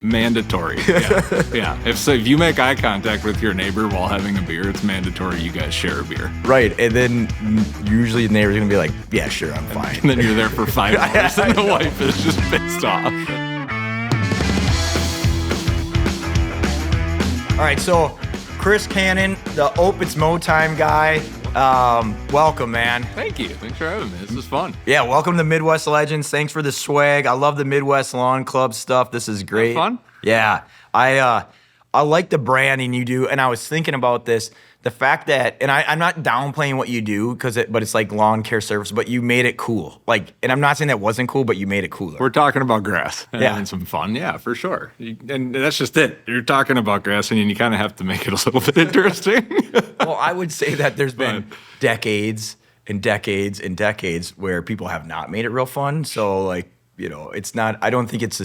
Mandatory. Yeah. Yeah. If you make eye contact with your neighbor while having a beer, it's mandatory you guys share a beer. Right. And then usually the neighbor's going to be like, yeah, sure, I'm fine. And then you're there for 5 hours and the wife is just pissed off. All right. So Chris Kanan, the It's Mow Time guy. Welcome, man. Thank you. Thanks for having me. This is fun. Yeah, welcome to Midwest Legends. Thanks for the swag. I love the Midwest Lawn Club stuff. This is great. Fun? Yeah. I like the branding you do, and I was thinking about this. The fact that, and I'm not downplaying what you do, but it's like lawn care service, but you made it cool. Like, and I'm not saying that wasn't cool, but you made it cooler. We're talking about grass and Yeah. having some fun. Yeah, for sure. And that's just it. You're talking about grass, and you kind of have to make it a little bit interesting. Well, I would say that there's been decades and decades and decades where people have not made it real fun. So, like, you know, it's not. I don't think it's a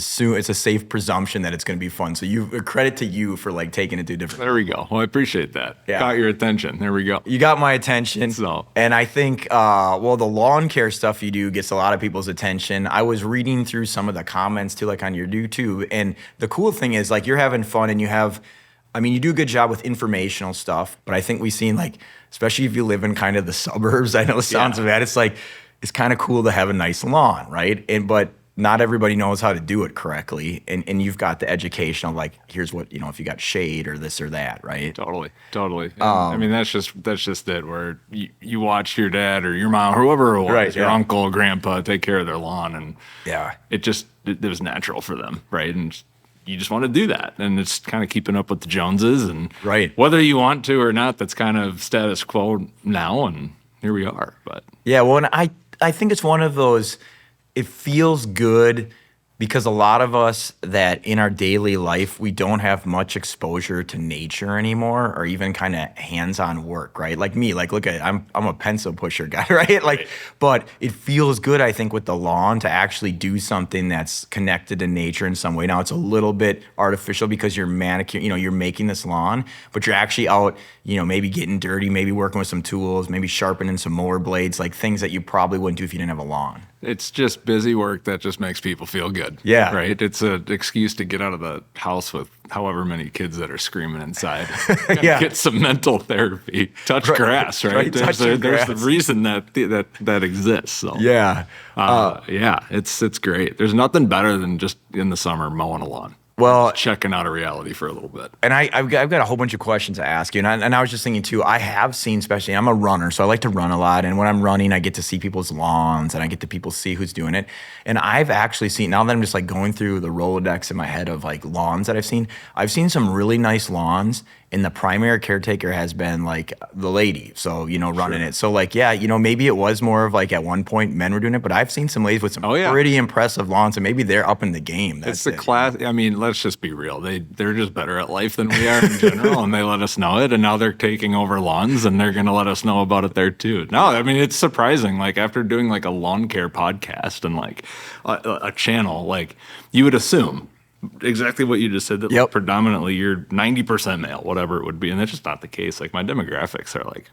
safe presumption that it's going to be fun. So, credit to you for like taking it to a different. There we go. Well, I appreciate that. Yeah. Got your attention. There we go. You got my attention. So. And I think, the lawn care stuff you do gets a lot of people's attention. I was reading through some of the comments too, like on your YouTube. And the cool thing is, like, you're having fun and you do a good job with informational stuff. But I think we've seen, like, especially if you live in kind of the suburbs, I know it sounds bad. It's like, it's kind of cool to have a nice lawn, right? But not everybody knows how to do it correctly. And you've got the educational, like, here's what, if you got shade or this or that, right? Totally. I mean, that's just it, where you watch your dad or your mom or whoever it was, Right, your yeah. uncle or grandpa take care of their lawn, and Yeah. it was natural for them, right? And you just want to do that, and it's kind of keeping up with the Joneses, and Right. whether you want to or not, that's kind of status quo now, and here we are. But Yeah, well, and I think it's one of those, it feels good because a lot of us that in our daily life, we don't have much exposure to nature anymore, or even kind of hands-on work, right? Like me, like, look at, I'm a pencil pusher guy, right? Like, but it feels good, I think, with the lawn to actually do something that's connected to nature in some way. Now, it's a little bit artificial because you're you're making this lawn, but you're actually out, maybe getting dirty, maybe working with some tools, maybe sharpening some mower blades, like things that you probably wouldn't do if you didn't have a lawn. it's just busy work that just makes people feel good. Yeah. Right? It's an excuse to get out of the house with however many kids that are screaming inside. Yeah. Get some mental therapy. Touch grass, right? There's the reason that exists. So Yeah. yeah, it's great. There's nothing better than just in the summer mowing a lawn. Well, Checking out of reality for a little bit. and I've got a whole bunch of questions to ask you. And I was just thinking, too, I have seen, especially, I'm a runner, so I like to run a lot. And when I'm running, I get to see people's lawns, and I get to see who's doing it. And I've actually seen, now that I'm just like going through the Rolodex in my head of like lawns that I've seen some really nice lawns. And the primary caretaker has been like the lady, so, running it. So, like, yeah, maybe it was more of like at one point men were doing it, but I've seen some ladies with some pretty impressive lawns, and maybe they're up in the game. It's the class. I mean, let's just be real. They're just better at life than we are in general, and they let us know it. And now they're taking over lawns, and they're going to let us know about it there too. No, I mean, it's surprising. Like, after doing like a lawn care podcast and like a channel, like, you would assume exactly what you just said, that like, predominantly you're 90% male, whatever it would be, and that's just not the case. Like, my demographics are like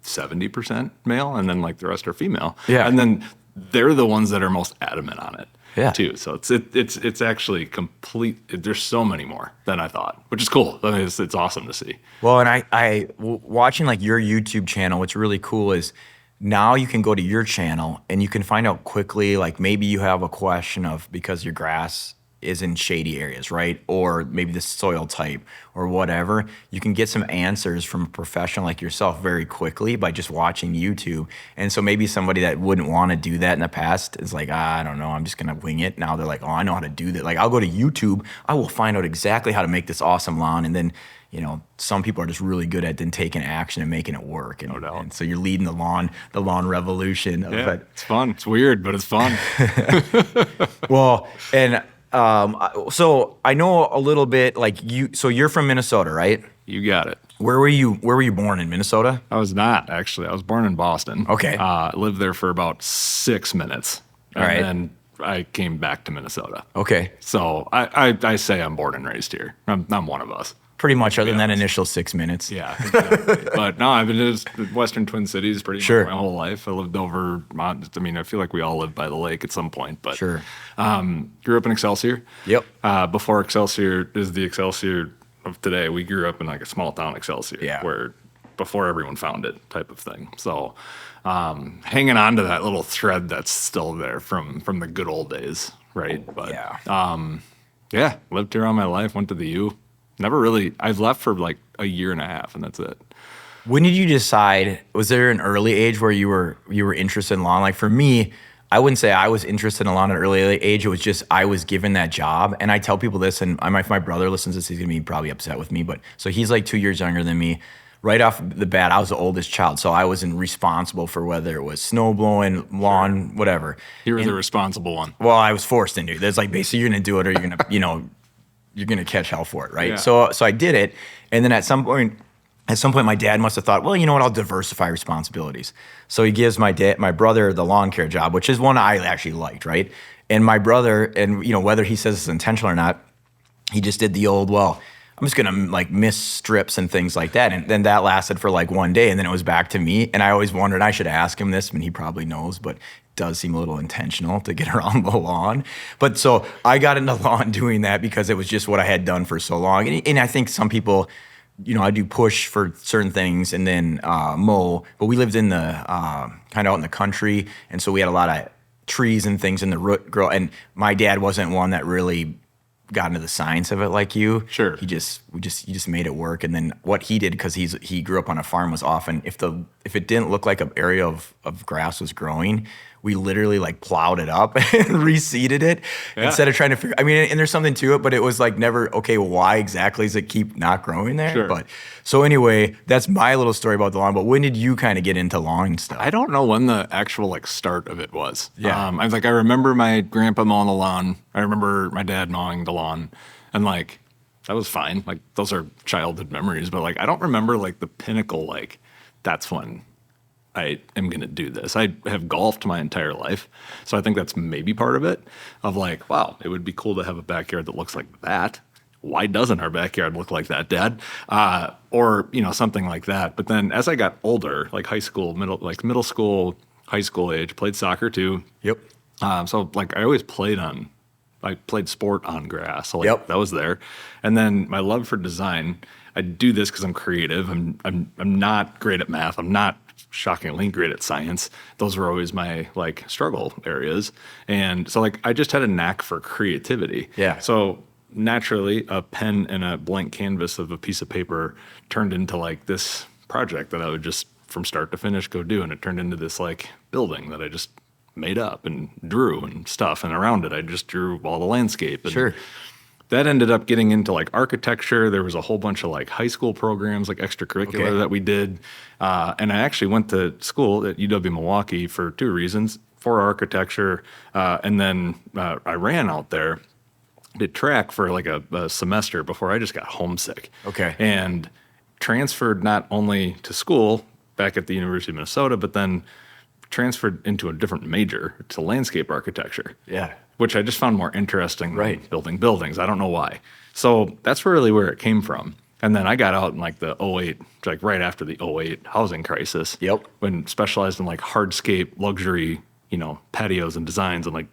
70% male, and then like the rest are female. Yeah. And then they're the ones that are most adamant on it. Yeah. Too. So it's actually complete. There's so many more than I thought, which is cool. I mean, it's awesome to see. Well, and I watching like your YouTube channel, what's really cool is now you can go to your channel and you can find out quickly, like, maybe you have a question of, because your grass is in shady areas, right? Or maybe the soil type or whatever. You can get some answers from a professional like yourself very quickly by just watching YouTube. And so maybe somebody that wouldn't want to do that in the past is like, I don't know, I'm just going to wing it. Now they're like, oh, I know how to do that. Like, I'll go to YouTube, I will find out exactly how to make this awesome lawn. And then, some people are just really good at then taking action and making it work. And, No doubt. And so you're leading the lawn revolution. Yeah, it's fun. It's weird, but it's fun. Well, and so I know a little bit, like, so you're from Minnesota, right? You got it. Where were you born, in Minnesota? I was not, actually. I was born in Boston. Okay. Lived there for about 6 minutes. All right. And then I came back to Minnesota. Okay. So I say I'm born and raised here. I'm one of us. Pretty much, other than that honest. initial 6 minutes. Yeah, exactly. But no, I've been to the Western Twin Cities pretty Sure. much my whole life. I lived over, I mean, I feel like we all lived by the lake at some point, but Sure. Grew up in Excelsior. Yep. Before Excelsior is the Excelsior of today, we grew up in like a small town Excelsior, Yeah. where before everyone found it type of thing. So hanging on to that little thread that's still there from the good old days, right? But yeah, lived here all my life, went to the U. Never really, I've left for like a year and a half, and that's it. When did you decide? Was there an early age where you were interested in lawn? Like for me, I wouldn't say I was interested in lawn at an early age. It was just I was given that job, and I tell people this. And if my brother listens to this, he's gonna be probably upset with me. But so he's like 2 years younger than me. Right off the bat, I was the oldest child, so I wasn't responsible for whether it was snow blowing, lawn, whatever. You were the responsible one. Well, I was forced into it. There's like basically you're gonna do it or you're gonna you're gonna catch hell for it, right? Yeah. So I did it, and then at some point, my dad must have thought, well, you know what, I'll diversify responsibilities. So he gives my brother the lawn care job, which is one I actually liked, right? And my brother, and whether he says it's intentional or not, he just did the old, well, I'm just gonna like miss strips and things like that. And then that lasted for like one day, and then it was back to me. And I always wondered, I should ask him this, and he probably knows, but does seem a little intentional to get around the lawn. But so I got into lawn doing that because it was just what I had done for so long. And I think some people, I do push for certain things and then mow, but we lived in the kind of out in the country. And so we had a lot of trees and things in the root grow. And my dad wasn't one that really got into the science of it like you. Sure. He just made it work. And then what he did, because he grew up on a farm, was often if it didn't look like an area of grass was growing, we literally like plowed it up and reseeded it instead of trying to figure. I mean, and there's something to it, but it was like never okay. Why exactly does it keep not growing there? Sure. But so anyway, that's my little story about the lawn. But when did you kind of get into lawn stuff? I don't know when the actual like start of it was. Yeah. I remember my grandpa mowing the lawn. I remember my dad mowing the lawn, and like that was fine. Like those are childhood memories, but like I don't remember like the pinnacle. Like that's when I am going to do this. I have golfed my entire life. So I think that's maybe part of it of like, wow, it would be cool to have a backyard that looks like that. Why doesn't our backyard look like that, Dad? Or, something like that. But then as I got older, like middle school, high school age, played soccer too. Yep. So like I always played sport on grass. So like that was there. And then my love for design, I do this because I'm creative. I'm not great at math. I'm not shockingly great at science. Those were always my like struggle areas. And so like I just had a knack for creativity. Yeah. So naturally a pen and a blank canvas of a piece of paper turned into like this project that I would just from start to finish go do. And it turned into this like building that I just made up and drew and stuff. And around it, I just drew all the landscape. And Sure. that ended up getting into like architecture. There was a whole bunch of like high school programs, like extracurricular that we did. And I actually went to school at UW Milwaukee for 2 reasons, for architecture. And then I ran out there, did track for like a semester before I just got homesick. Okay. And transferred not only to school back at the University of Minnesota, but then transferred into a different major to landscape architecture. Yeah. Which I just found more interesting Right. than building buildings. I don't know why. So that's really where it came from. And then I got out in like the '08, like right after the '08 housing crisis. Yep. When specialized in like hardscape luxury, patios and designs, and like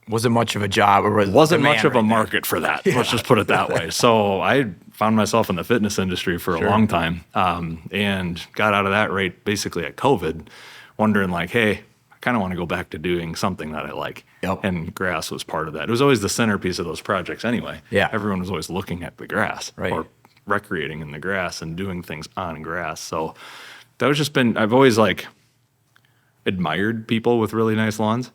Wasn't much of a job, or wasn't demand much of a right there? market for that. Let's just put it that way. So I found myself in the fitness industry for a long time, and got out of that right basically at COVID, wondering like, hey, I kind of want to go back to doing something that I like. Yep. And grass was part of that. It was always the centerpiece of those projects anyway. Yeah. Everyone was always looking at the grass Right. or recreating in the grass and doing things on grass. So that was I've always like admired people with really nice lawns.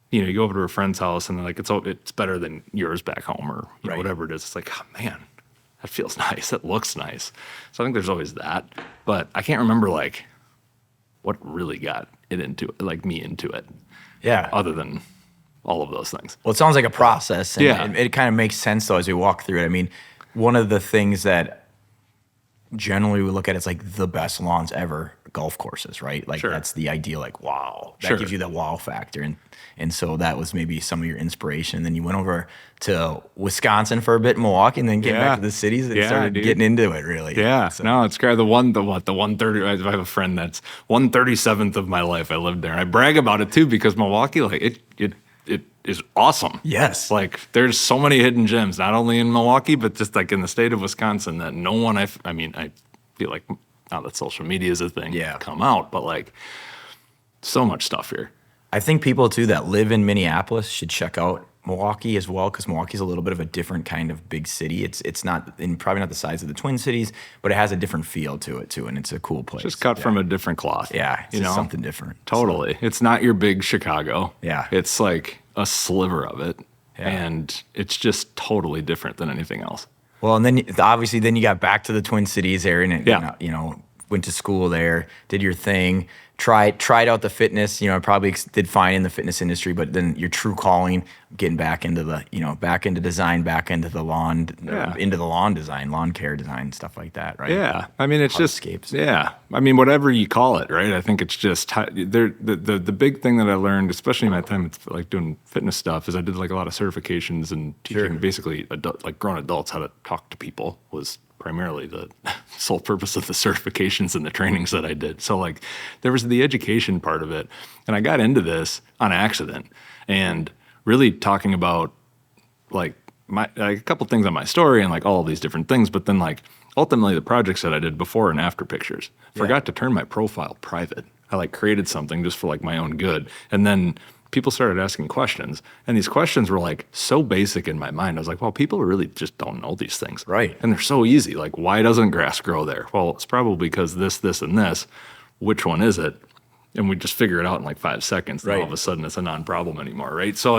You go over to a friend's house and they're like, it's better than yours back home or Right. whatever it is. It's like, oh, man, that feels nice. That looks nice. So I think there's always that. But I can't remember like what really got me into it, Yeah. other than all of those things. Well, it sounds like a process. And Yeah. it kind of makes sense, though, as we walk through it. I mean, one of the things that generally we look at it as like the best lawns ever, golf courses, right? Like Sure. that's the ideal, like, wow, that Sure. gives you that wow factor. And so that was maybe some of your inspiration. And then you went over to Wisconsin for a bit, Milwaukee, and then came back to the cities and started getting into it really. Yeah. So, No, it's great. The 130, I have a friend that's 137th of my life I lived there. I brag about it too, because Milwaukee, like it is awesome. yes. Like there's so many hidden gems, not only in Milwaukee, but just like in the state of Wisconsin that no one, I feel like now that social media is a thing, come out, but like so much stuff here. I think people too that live in Minneapolis should check out Milwaukee as well, because Milwaukee's a little bit of a different kind of big city. It's not probably not the size of the Twin Cities, but it has a different feel to it too, and it's a cool place. Just cut from a different cloth. Yeah, it's just something different. Totally. So. It's not your big Chicago. Yeah. It's like a sliver of it, yeah. and it's just totally different than anything else. Well, and then obviously then you got back to the Twin Cities area, and you know, went to school there, did your thing. Tried out the fitness, you know, I probably did fine in the fitness industry, but then your true calling, getting back into the, you know, back into design, back into the lawn, into the lawn design, lawn care design, stuff like that, right? Yeah. I mean, it's Hardscapes. just, yeah. I mean, whatever you call it, right? I think it's just, the big thing that I learned, especially in my time it's like doing fitness stuff, is I did like a lot of certifications and teaching basically like grown adults how to talk to people was primarily the sole purpose of the certifications and the trainings that I did. So like there was the education part of it. And I got into this on accident and really talking about like a couple things on my story and like all of these different things. But then like ultimately the projects that I did before and after pictures, forgot to turn my profile private. I like created something just for like my own good. And then people started asking questions, and these questions were like so basic in my mind. I was like, well, people really just don't know these things. Right. And they're so easy. Like, why doesn't grass grow there? Well, it's probably because this, and this. Which one is it? And we just figure it out in like 5 seconds. And all of a sudden it's a non-problem anymore, right? So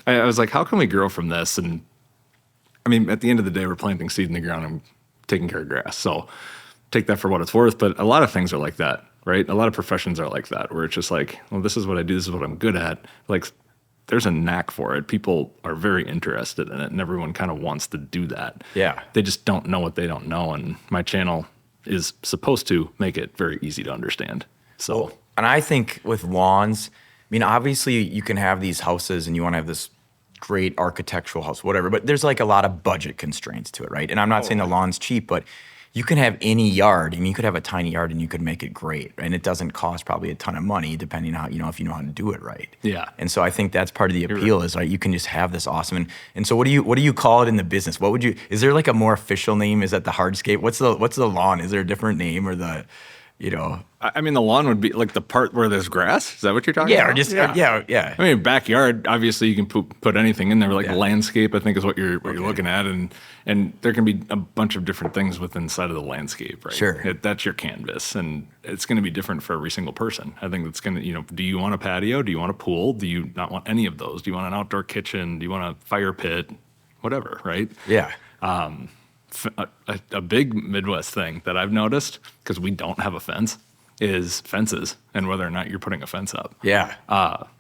I was like, how can we grow from this? And I mean, at the end of the day, we're planting seed in the ground and taking care of grass. So take that for what it's worth. But a lot of things are like that. Right? A lot of professions are like that, where it's just like, well, this is what I do. This is what I'm good at. Like, there's a knack for it. People are very interested in it, and everyone kind of wants to do that. Yeah. They just don't know what they don't know, and my channel is supposed to make it very easy to understand. So, well, and I think with lawns, I mean, obviously you can have these houses, and you want to have this great architectural house, whatever, but there's like a lot of budget constraints to it, right? And I'm not saying the lawn's cheap, but you can have any yard. I mean, you could have a tiny yard and you could make it great, and it doesn't cost probably a ton of money, depending on how, you know, if you know how to do it right. Yeah. And so I think that's part of the appeal is, right, you can just have this awesome. And so what do you call it in the business? What would you? Is there like a more official name? Is that the hardscape? What's the lawn? Is there a different name, or the, you know? I mean, the lawn would be like the part where there's grass. Is that what you're talking about? Or just yeah. I mean, backyard. Obviously, you can put anything in there. Like landscape, I think is what you're looking at, and there can be a bunch of different things within inside of the landscape, right? Sure. That's your canvas, and it's going to be different for every single person. I think that's going to, you know, do you want a patio? Do you want a pool? Do you not want any of those? Do you want an outdoor kitchen? Do you want a fire pit? Whatever, right? Yeah. A big Midwest thing that I've noticed, because we don't have a fence, is fences and whether or not you're putting a fence up. Yeah.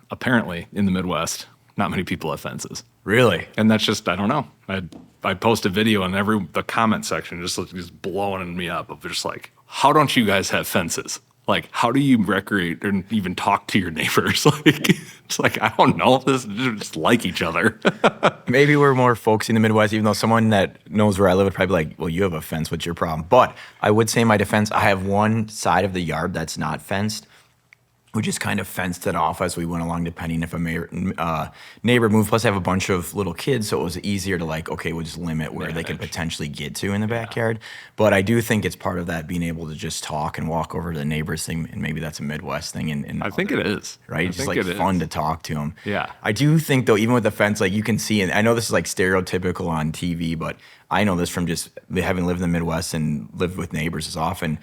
Apparently, in the Midwest, not many people have fences. Really? And that's just, I don't know. I post a video and the comment section just blowing me up of just like, how don't you guys have fences? Like, how do you recreate and even talk to your neighbors? Like, it's like, I don't know. Just like each other. Maybe we're more folksy in the Midwest, even though someone that knows where I live would probably be like, well, you have a fence. What's your problem? But I would say in my defense, I have one side of the yard that's not fenced. We just kind of fenced it off as we went along, depending if a neighbor moved. Plus, I have a bunch of little kids, so it was easier to like, okay, we'll just limit where they could potentially get to in the backyard. But I do think it's part of that, being able to just talk and walk over to the neighbors thing, and maybe that's a Midwest thing. And I think it is. Right? It's just like fun to talk to them. Yeah. I do think, though, even with the fence, like you can see, and I know this is like stereotypical on TV, but I know this from just having lived in the Midwest and lived with neighbors as often.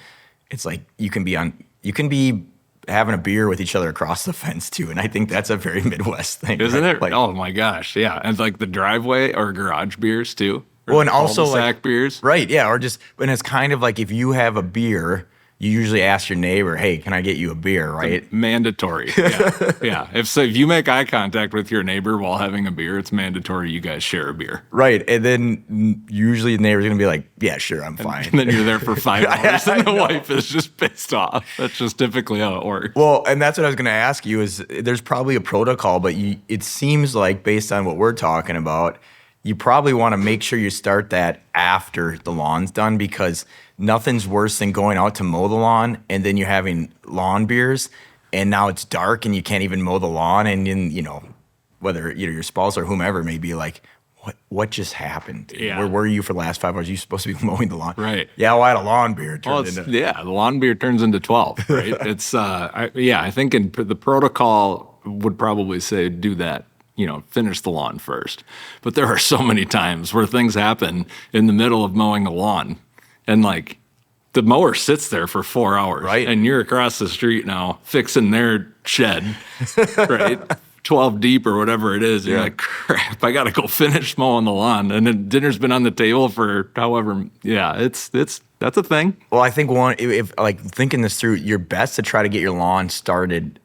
It's like you can be having a beer with each other across the fence too, and I think that's a very Midwest thing, isn't right? it? Like, oh my gosh, yeah, and like the driveway or garage beers too. Well, and also cul-de-sac like beers, right? Yeah, or just, and it's kind of like if you have a beer you usually ask your neighbor, hey, can I get you a beer, right? Mandatory. Yeah. Yeah. If you make eye contact with your neighbor while having a beer, it's mandatory you guys share a beer. Right. And then usually the neighbor's going to be like, yeah, sure, I'm fine. And then you're there for 5 hours and the wife is just pissed off. That's just typically how it works. Well, and that's what I was going to ask you is there's probably a protocol, but it seems like based on what we're talking about, you probably want to make sure you start that after the lawn's done because nothing's worse than going out to mow the lawn and then you're having lawn beers and now it's dark and you can't even mow the lawn and then, whether your spouse or whomever may be like, what just happened? Yeah. Where were you for the last 5 hours? You supposed to be mowing the lawn. Right. Yeah, well, I had a lawn beer. The lawn beer turns into 12, right? It's, I think the protocol would probably say do that, finish the lawn first. But there are so many times where things happen in the middle of mowing the lawn and like the mower sits there for 4 hours. Right. And you're across the street now fixing their shed, right? 12 deep or whatever it is. You're like, crap, I got to go finish mowing the lawn. And then dinner's been on the table for however, that's a thing. Well, I think if like thinking this through, you're best to try to get your lawn started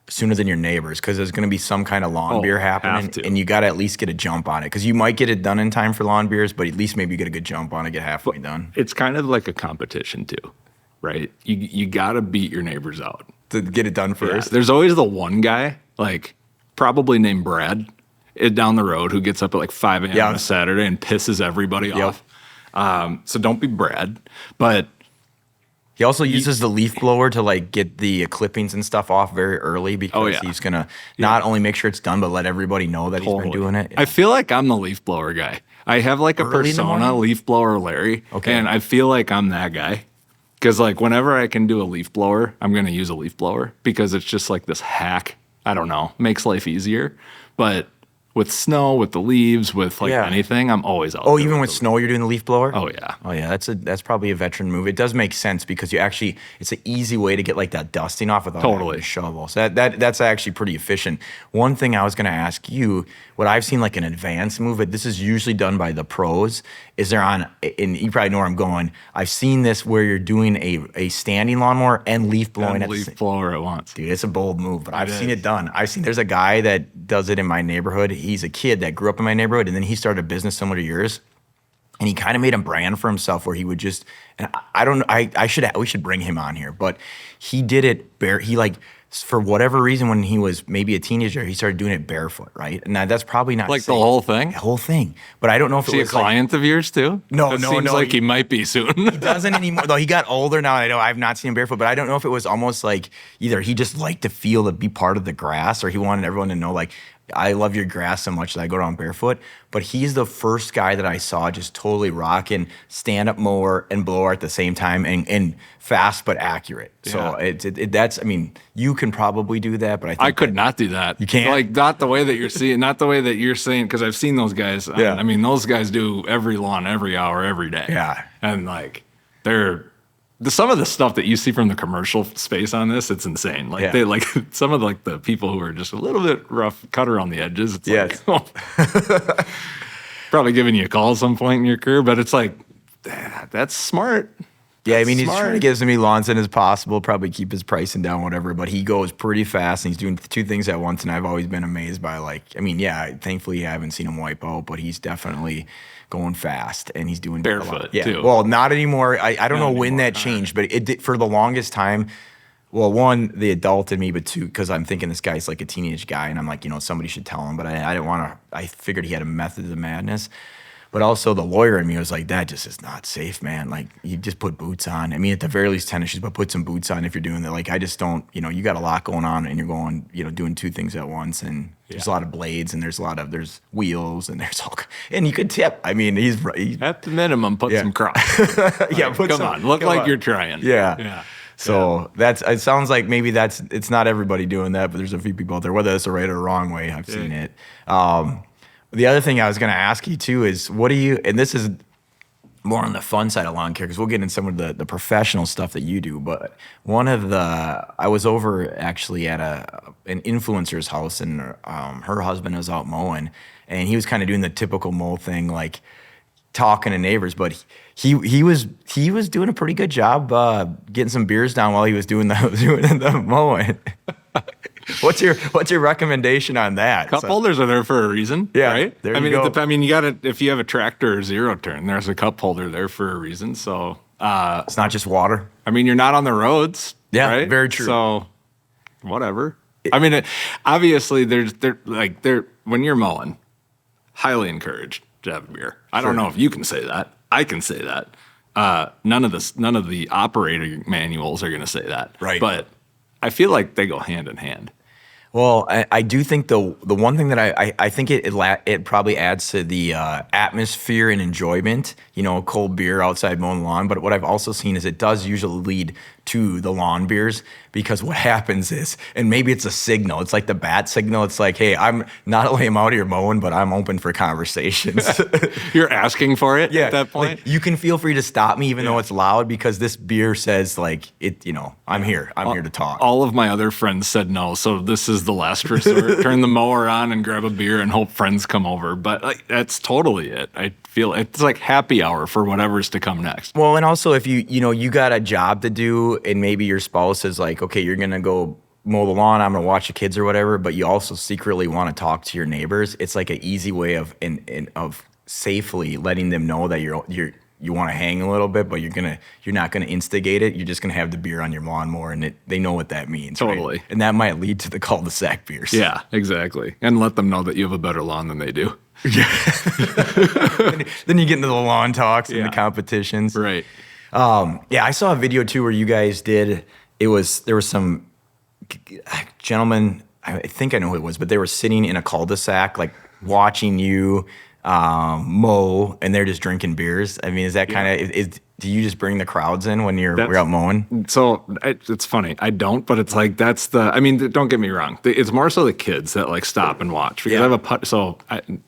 sooner than your neighbors because there's going to be some kind of lawn beer happening and you got to at least get a jump on it because you might get it done in time for lawn beers, but at least maybe you get a good jump on it, get halfway done. It's kind of like a competition too, right? You got to beat your neighbors out. To get it done first. Yeah. There's always the one guy, like probably named Brad, down the road who gets up at like 5 a.m. on a Saturday and pisses everybody off. So don't be Brad, but he also uses the leaf blower to like get the clippings and stuff off very early because he's gonna not only make sure it's done, but let everybody know that he's been doing it. I feel like I'm the leaf blower guy. I have like a persona, leaf blower Larry, and I feel like I'm that guy. Because like whenever I can do a leaf blower, I'm gonna use a leaf blower because it's just like this hack. I don't know, makes life easier. But with snow, with the leaves, with like anything, I'm always out. Oh, even with snow, you're doing the leaf blower? Oh yeah. Oh yeah, that's probably a veteran move. It does make sense because it's an easy way to get like that dusting off without having a shovel. So that's actually pretty efficient. One thing I was gonna ask you, what I've seen like an advanced move, but this is usually done by the pros, is and you probably know where I'm going. I've seen this where you're doing a standing lawnmower and leaf blowing and leaf blower at once. Dude, it's a bold move, but I've seen it done. There's a guy that does it in my neighborhood. He's a kid that grew up in my neighborhood, and then he started a business similar to yours. And he kind of made a brand for himself where he would just, and I don't know, we should bring him on here, but he did it for whatever reason, when he was maybe a teenager, he started doing it barefoot, right? And that's probably not like safe. the whole thing? The whole thing. But I don't know if it was a client of yours too? No, seems like he might be soon. He doesn't anymore. Though he got older now. I know I've not seen him barefoot, but I don't know if it was almost like either he just liked to be part of the grass, or he wanted everyone to know like, I love your grass so much that I go around barefoot. But he's the first guy that I saw just totally rocking stand-up mower and blower at the same time and fast but accurate. So that's, I mean, you can probably do that, but I could not do that. You can't? Like not the way that you're seeing, not the way that you're saying, because I've seen those guys. Yeah. I mean, those guys do every lawn, every hour, every day. Yeah. And like some of the stuff that you see from the commercial space on this, it's insane. Like they like some of like the people who are just a little bit rough, cut around the edges. It's like, probably giving you a call at some point in your career, but it's like, that's smart. Yeah, I mean, he's trying to get as many lawns in as possible, probably keep his pricing down, whatever, but he goes pretty fast and he's doing two things at once. And I've always been amazed by thankfully I haven't seen him wipe out, but he's definitely going fast and he's doing barefoot too. Well, not anymore. I don't know when that changed, but it did for the longest time. Well, one, the adult in me, but two, because I'm thinking this guy's like a teenage guy and I'm like, somebody should tell him, but I didn't want to, I figured he had a method of the madness. But also the lawyer in me was like, that just is not safe, man. Like, you just put boots on. I mean, at the very least, tennis shoes, but put some boots on if you're doing that. Like, I just don't, you got a lot going on and you're going, doing two things at once. And there's a lot of blades and there's wheels and there's all, and you could tip. I mean, he's at the minimum, put some crops. Look like you're trying. Yeah. So it sounds like maybe it's not everybody doing that, but there's a few people out there, whether it's the right or wrong way. I've seen it. The other thing I was going to ask you too is and this is more on the fun side of lawn care, because we'll get in some of the professional stuff that you do, but I was over actually at an influencer's house and her husband was out mowing and he was kind of doing the typical mow thing, like talking to neighbors, but he was doing a pretty good job getting some beers down while he was doing the mowing. What's your recommendation on that? Cup holders are there for a reason, Yeah, right? there I you mean, go. I mean, you got to if you have a tractor or zero turn, there's a cup holder there for a reason. So, It's not just water. I mean, you're not on the roads, Yeah, right? very true. So, whatever. I mean, obviously, when you're mowing, highly encouraged to have a beer. I don't know if you can say that. I can say that. None of the operating manuals are going to say that, Right. But I feel like they go hand in hand. Well, I do think the one thing that I think it probably adds to the atmosphere and enjoyment, a cold beer outside mowing the lawn. But what I've also seen is it does usually lead to the lawn beers, because what happens is, and maybe it's a signal, it's like the bat signal. It's like, hey, I'm not only am out here mowing, but I'm open for conversations. You're asking for it at that point. Like, you can feel free to stop me even though it's loud, because this beer says like it, I'm here. I'm here to talk. All of my other friends said no, so this is the last resort. Turn the mower on and grab a beer and hope friends come over. But like, that's totally it. I feel it's like happy hour for whatever's to come next. Well, and also if you got a job to do, and maybe your spouse is like, okay, you're gonna go mow the lawn, I'm gonna watch the kids or whatever, but you also secretly want to talk to your neighbors. It's like an easy way of safely letting them know that you want to hang a little bit, but you're not gonna instigate it. You're just gonna have the beer on your lawnmower, and they know what that means. Totally. Right? And that might lead to the cul-de-sac beers. Yeah, exactly. And let them know that you have a better lawn than they do. Then you get into the lawn talks and Yeah. the competitions. Right. Yeah, I saw a video too where you guys there was some gentlemen, I think I know who it was, but they were sitting in a cul-de-sac, like watching you mow, and they're just drinking beers. I mean, is that kind of, do you just bring the crowds in when we're out mowing? So it's funny. I don't, but it's like I mean, don't get me wrong. It's more so the kids that like stop and watch, because I have a putt. So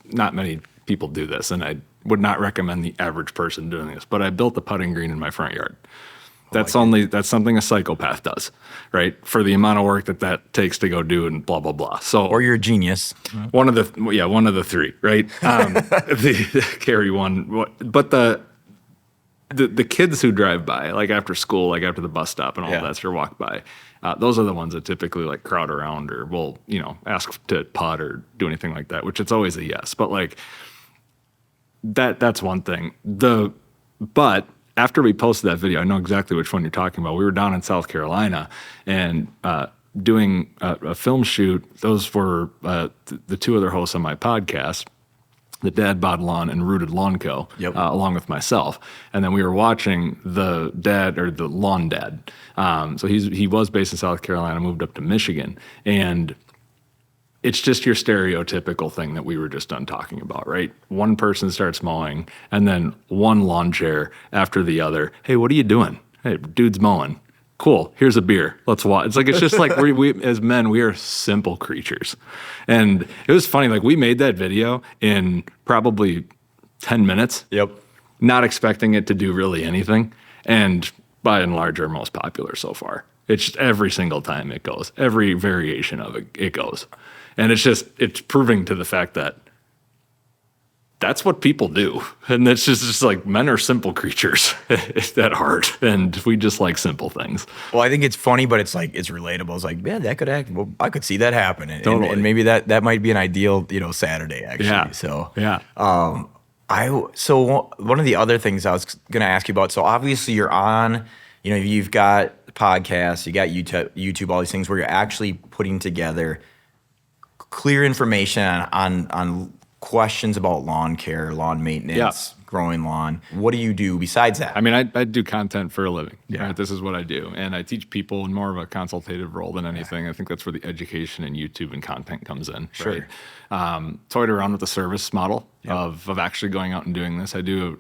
not many people do this, and I would not recommend the average person doing this, but I built a putting green in my front yard. That's something a psychopath does, right? For the amount of work that takes to go do and blah, blah, blah. So, Or you're a genius. one of the three, right? Carry one, but the kids who drive by, like after school, like after the bus stop and all that sort of walk by, those are the ones that typically like crowd around or will, ask to putt or do anything like that, which it's always a yes. But like that's one thing. But after we posted that video, I know exactly which one you're talking about. We were down in South Carolina and doing a film shoot. Those were the two other hosts on my podcast, the Dad Bod Lawn and Rooted Lawn Co., along with myself. And then we were watching the Lawn Dad. So he was based in South Carolina, moved up to Michigan. And it's just your stereotypical thing that we were just done talking about, right? One person starts mowing, and then one lawn chair after the other. Hey, what are you doing? Hey, dude's mowing. Cool. Here's a beer. Let's watch. It's just like we as men, we are simple creatures. And it was funny. Like we made that video in probably 10 minutes. Yep. Not expecting it to do really anything. And by and large, our most popular so far. It's just every single time it goes. Every variation of it goes. And it's proving to the fact that that's what people do. And it's just like men are simple creatures at heart. And we just like simple things. Well, I think it's funny, but it's like, it's relatable. It's like, yeah, that could act. Well, I could see that happen. Totally. And maybe that might be an ideal, Saturday actually. Yeah. So, yeah. So one of the other things I was going to ask you about, so obviously you're on, you've got podcasts, you got YouTube, all these things where you're actually putting together clear information on questions about lawn care, lawn maintenance, growing lawn. What do you do besides that? I mean, I do content for a living. Yeah. Right? This is what I do. And I teach people in more of a consultative role than anything. I think that's where the education and YouTube and content comes in. Sure. Right? Toyed around with the service model of actually going out and doing this. I do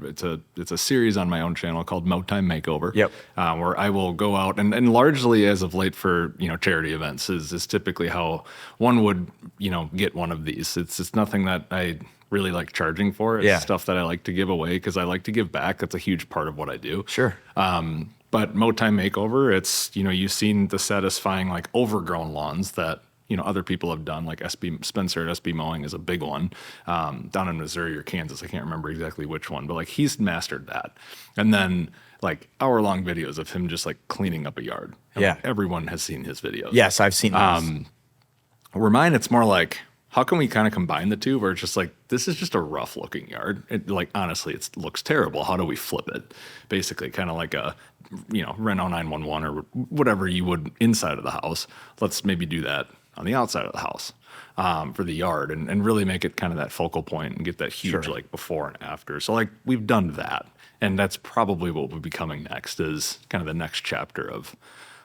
it's a series on my own channel called Mow Time Makeover. Yep. Where I will go out and largely as of late for charity events is typically how one would get one of these. It's nothing that I really like charging for. It's stuff that I like to give away because I like to give back. That's a huge part of what I do. Sure. But Mow Time Makeover, it's, you've seen the satisfying like overgrown lawns that, other people have done, like Spencer at SB Mowing is a big one, down in Missouri or Kansas. I can't remember exactly which one, but like he's mastered that. And then like hour-long videos of him just like cleaning up a yard. And, like, everyone has seen his videos. Yes, I've seen those. Where mine, it's more like, how can we kind of combine the two where it's just like, this is just a rough looking yard. Like, honestly, it looks terrible. How do we flip it? Basically, kind of like a, Renault 911 or whatever you would inside of the house. Let's maybe do that on the outside of the house for the yard and really make it kind of that focal point and get that huge like before and after. So like we've done that. And that's probably what will be coming next is kind of the next chapter of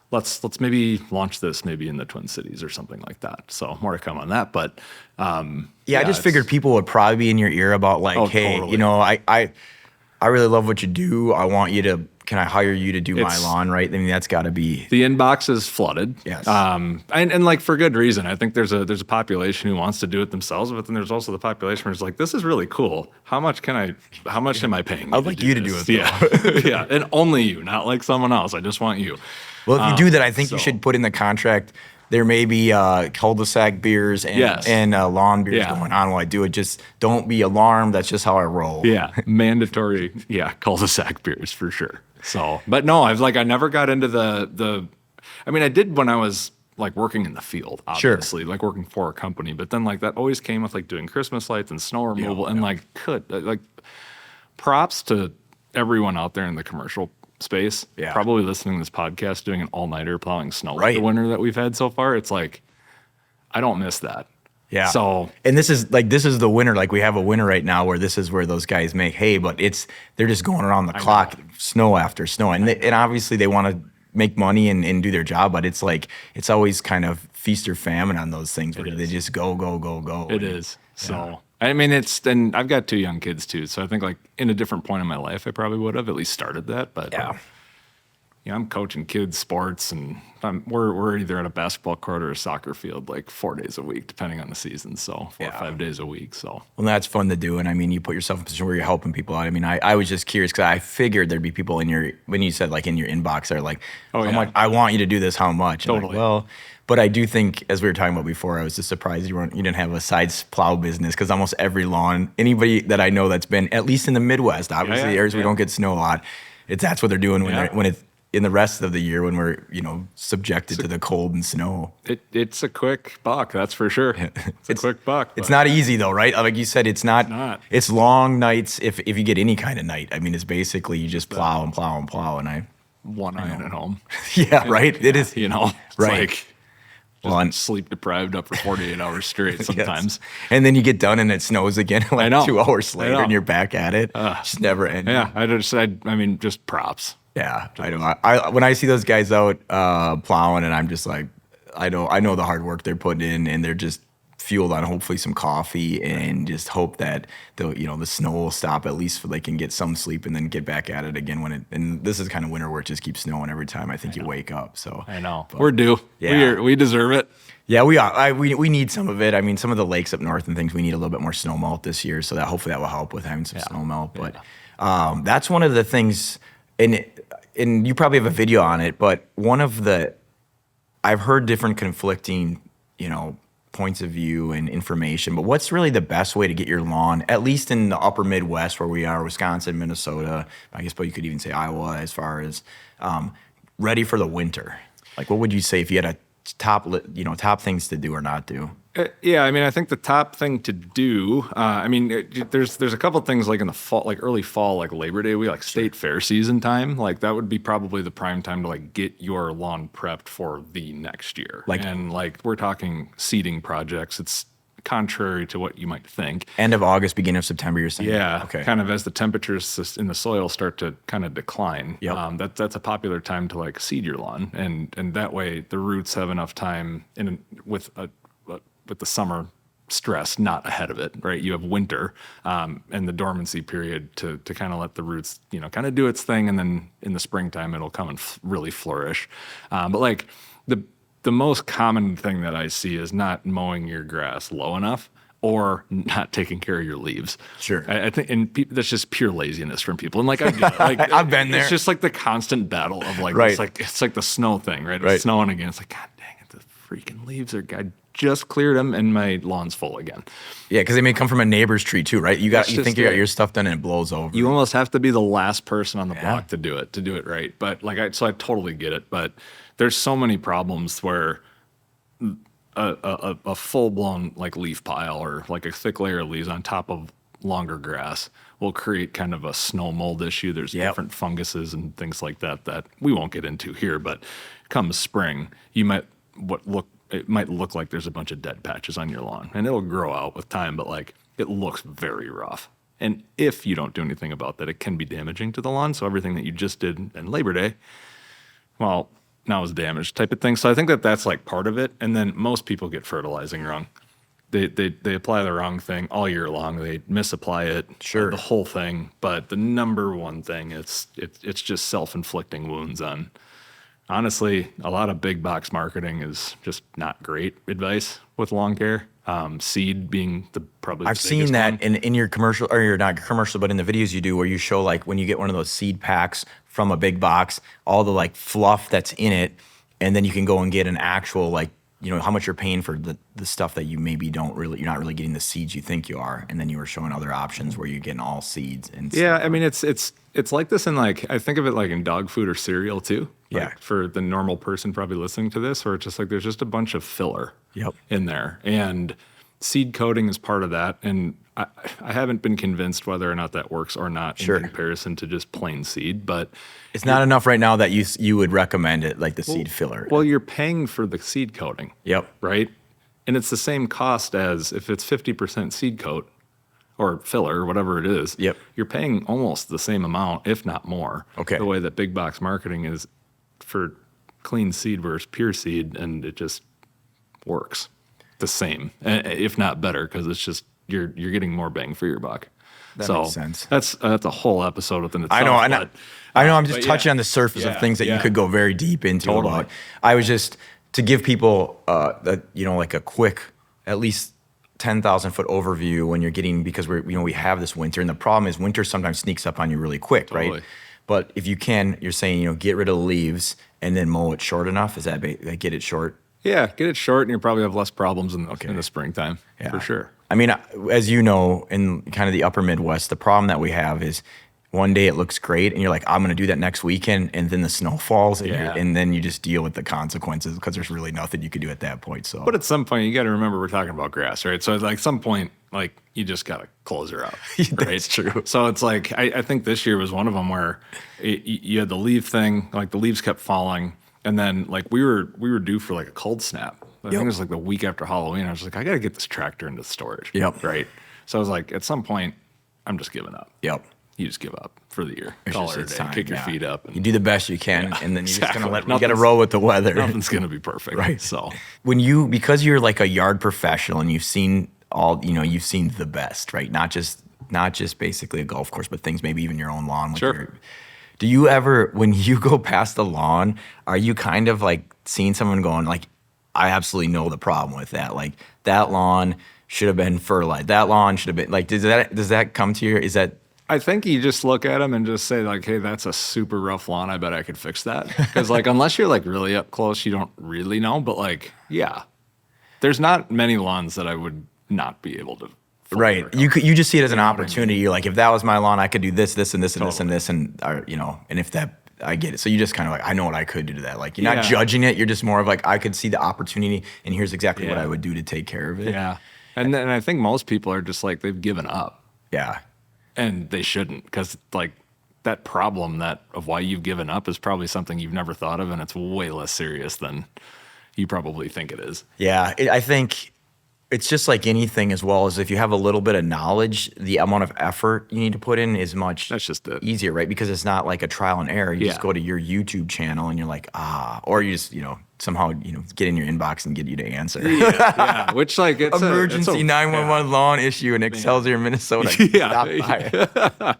let's maybe launch this maybe in the Twin Cities or something like that. So more to come on that. But I just figured people would probably be in your ear about like, hey, totally. I really love what you do. Can I hire you to do my lawn, right? I mean, that's got to be. The inbox is flooded. Yes. And like for good reason. I think there's a population who wants to do it themselves, but then there's also the population who's like, this is really cool. How much am I paying? I'd like you to do it. Yeah. Yeah. And only you, not like someone else. I just want you. Well, if you do that, I think you should put in the contract, there may be cul-de-sac beers and lawn beers going on while I do it. Just don't be alarmed. That's just how I roll. Yeah. Mandatory. Yeah. Cul-de-sac beers for sure. So, but no, I never got into I mean, I did when I was like working in the field, obviously, like working for a company, but then like that always came with like doing Christmas lights and snow removal and like props to everyone out there in the commercial space, probably listening to this podcast, doing an all-nighter plowing snow the winter that we've had so far. It's like, I don't miss that. Yeah. So, and this is the winter. Like we have a winter right now where this is where those guys make hay, but they're just going around the clock, snow after snow, and obviously they want to make money and do their job, but it's like it's always kind of feast or famine on those things where they just go. It is. So I mean, and I've got 2 young kids too, so I think like in a different point in my life, I probably would have at least started that, but I'm coaching kids sports, and we're either at a basketball court or a soccer field like 4 days a week, depending on the season. So 4 or 5 days a week. So well, that's fun to do, and I mean, you put yourself in a position where you're helping people out. I mean, I was just curious because I figured there'd be people when you said like in your inbox, they're like, I want you to do this. How much? Totally. Like, well, but I do think, as we were talking about before, I was just surprised you didn't have a side plow business because almost every lawn, anybody that I know that's been at least in the Midwest, obviously the areas we don't get snow a lot, that's what they're doing when it's in the rest of the year when we're, subjected to the cold and snow. It's a quick buck, that's for sure. It's a quick buck. It's not easy though, right? Like you said, it's not. It's long nights if you get any kind of night. I mean, it's basically you just plow and plow and plow, and one iron at home. Yeah, right. It is. It's right. Like just sleep deprived up for 48 hours straight sometimes. Yes. And then you get done and it snows again like 2 hours later and you're back at it. Just never ending. Yeah, I mean, just props. Yeah, I know. When I see those guys out plowing, and I'm just like, I know the hard work they're putting in, and they're just fueled on hopefully some coffee, and just hope that the snow will stop at least so they can get some sleep and then get back at it again and this is kind of winter where it just keeps snowing every time I think you wake up. So I know we're due. Yeah. We deserve it. Yeah, we are. We need some of it. I mean, some of the lakes up north and things, we need a little bit more snow melt this year, so that hopefully that will help with having some snow melt. But that's one of the things. And you probably have a video on it, but I've heard different conflicting, points of view and information, but what's really the best way to get your lawn, at least in the upper Midwest where we are, Wisconsin, Minnesota, I guess, but you could even say Iowa, as far as ready for the winter? Like, what would you say if you had a top things to do or not do? Yeah, I mean, I think the top thing to do, there's a couple things like in the fall, like early fall, like Labor Day, we like state fair season time. Like that would be probably the prime time to like get your lawn prepped for the next year. And we're talking seeding projects. It's contrary to what you might think. End of August, beginning of September, you're saying? Yeah, okay. Kind of as the temperatures in the soil start to kind of decline. Yep. That's a popular time to like seed your lawn, and that way the roots have enough time with the summer stress not ahead of it, right? You have winter and the dormancy period to kind of let the roots, kind of do its thing, and then in the springtime it'll come and really flourish. But like the most common thing that I see is not mowing your grass low enough or not taking care of your leaves. Sure. I think, that's just pure laziness from people. And like, I get it. Like, I've been there. It's just like the constant battle of like, right. It's like the snow thing, right? Right. It's snowing again. It's like, God dang it, the freaking leaves are, I just cleared them and my lawn's full again. Yeah, because they may come from a neighbor's tree too, right? You That's think just you got it. your stuff done and it blows over. You almost have to be the last person on the Yeah. block to do it right. But so I totally get it. But there's so many problems where a full blown like leaf pile or like a thick layer of leaves on top of longer grass will create kind of a snow mold issue. There's Yep. different funguses and things like that we won't get into here. But come spring, it might look like there's a bunch of dead patches on your lawn, and it'll grow out with time. But like it looks very rough. And if you don't do anything about that, it can be damaging to the lawn. So everything that you just did in Labor Day, well, now is damaged type of thing. So I think that's like part of it. And then most people get fertilizing wrong. They apply the wrong thing all year long. They misapply it, Sure. the whole thing. But the number one thing, it's just self-inflicting wounds on. Honestly, a lot of big box marketing is just not great advice with lawn care. Seed being probably the I've seen biggest that one. in your commercial, or your not commercial, but in the videos you do where you show like when you get one of those seed packs from a big box, all the like fluff that's in it, and then you can go and get an actual like, how much you're paying for the stuff that you maybe you're not really getting the seeds you think you are, and then you were showing other options where you're getting all seeds and Yeah, I mean it's like this in like I think of it like in dog food or cereal too. Like Yeah. for the normal person probably listening to this, where it's just like there's just a bunch of filler Yep. in there, and seed coating is part of that. And I haven't been convinced whether or not that works or not Sure. in comparison to just plain seed, but It's not enough right now that you would recommend it, like the seed filler. well, you're paying for the seed coating. Yep. Right? And it's the same cost as if it's 50% seed coat or filler or whatever it is. Yep. You're paying almost the same amount, if not more. Okay. The way that big box marketing is for clean seed versus pure seed, and it just works the same, if not better, because it's just you're getting more bang for your buck. That so makes sense. That's a whole episode within itself. I know, I know. I'm just but touching yeah. on the surface Yeah, of things that you yeah. could go very deep into. Totally. About. I was just to give people, like a quick, at least 10,000-foot overview when you're getting, because we have this winter, and the problem is winter sometimes sneaks up on you really quick, Totally. right? But if you can, you're saying get rid of the leaves and then mow it short enough. Is that get it short? Yeah, get it short, and you'll probably have less problems in the springtime, Yeah. for sure. I mean, as you know, in kind of the upper Midwest, the problem that we have is one day it looks great, and you're like, I'm going to do that next weekend, and then the snow falls, and, Yeah. and then you just deal with the consequences because there's really nothing you can do at that point. So, But at some point, you got to remember we're talking about grass, right? So like some point, like you just got to close her out. Right? That's true. So it's like I think this year was one of them where you had the leaf thing, like the leaves kept falling, and then like we were due for like a cold snap. I think it was like the week after Halloween. I was like, I got to get this tractor into storage. Yep. Right. So I was like, at some point, I'm just giving up. Yep. You just give up for the year. It's Call just- it a it's day. time, Kick your yeah. feet up. You do the best you can, and then you're just gonna Exactly. you got to Nothing's- roll with the weather. Nothing's gonna be perfect. Right. So Because you're like a yard professional and you've seen you've seen the best, right? Not just basically a golf course, but things maybe even your own lawn. Sure. Do you ever, when you go past the lawn, are you kind of like seeing someone going like, I absolutely know the problem with that. Like that lawn should have been fertilized. That lawn should have been like, does that come to your, is that, I think you just look at them and just say like, hey, that's a super rough lawn. I bet I could fix that. Because like, unless you're like really up close, you don't really know. But like, yeah, there's not many lawns that I would not be able to. fully right. work You on. you just see it as an know what I mean? opportunity. You're like, if that was my lawn, I could do this, this, and this, and this, and Totally. this, and if that, I get it. So you just kind of like, I know what I could do to that. Like you're not Yeah. judging it. You're just more of like, I could see the opportunity, and here's exactly what Yeah. I would do to take care of it. Yeah. And then I think most people are just like, they've given up. Yeah. And they shouldn't, because like that problem of why you've given up is probably something you've never thought of, and it's way less serious than you probably think it is. Yeah, I think it's just like anything, as well as if you have a little bit of knowledge, the amount of effort you need to put in is much That's just it. easier, right? Because it's not like a trial and error. You just Yeah. go to your YouTube channel and you're like, or you just, somehow, get in your inbox and get you to answer. Yeah, which like it's Emergency 911 lawn issue in Excelsior, Minnesota. Stop by.